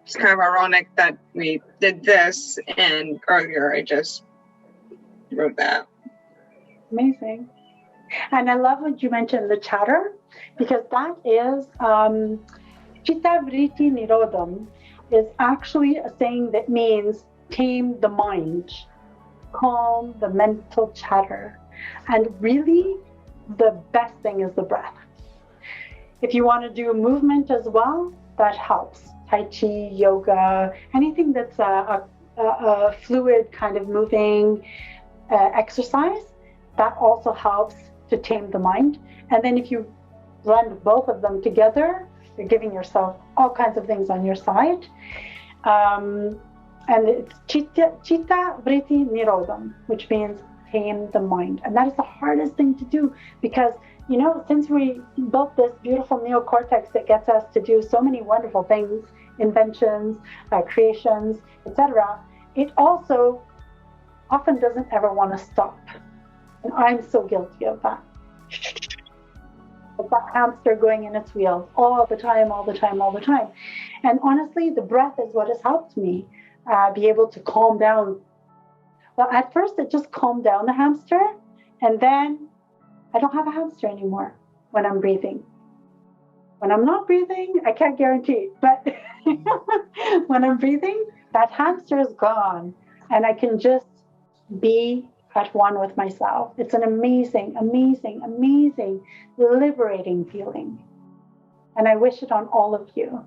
it's kind of ironic that we did this, and earlier I just wrote that. Amazing. And I love what you mentioned, the chatter, because that is Chitta Vritti Nirodham is actually a saying that means tame the mind, calm the mental chatter. And really, the best thing is the breath. If you want to do movement as well, that helps. Tai Chi, yoga, anything that's a fluid kind of moving exercise, that also helps to tame the mind. And then if you blend both of them together, you're giving yourself all kinds of things on your side. And it's Chitta Vritti Nirodham, which means tame the mind. And that is the hardest thing to do because, since we built this beautiful neocortex that gets us to do so many wonderful things, inventions, creations, etc., it also often doesn't ever want to stop. And I'm so guilty of that. It's that hamster going in its wheels all the time. And honestly, the breath is what has helped me be able to calm down. Well, at first it just calmed down the hamster, and then I don't have a hamster anymore when I'm breathing. When I'm not breathing, I can't guarantee, but when I'm breathing, that hamster is gone, and I can just be at one with myself. It's an amazing, liberating feeling. And I wish it on all of you.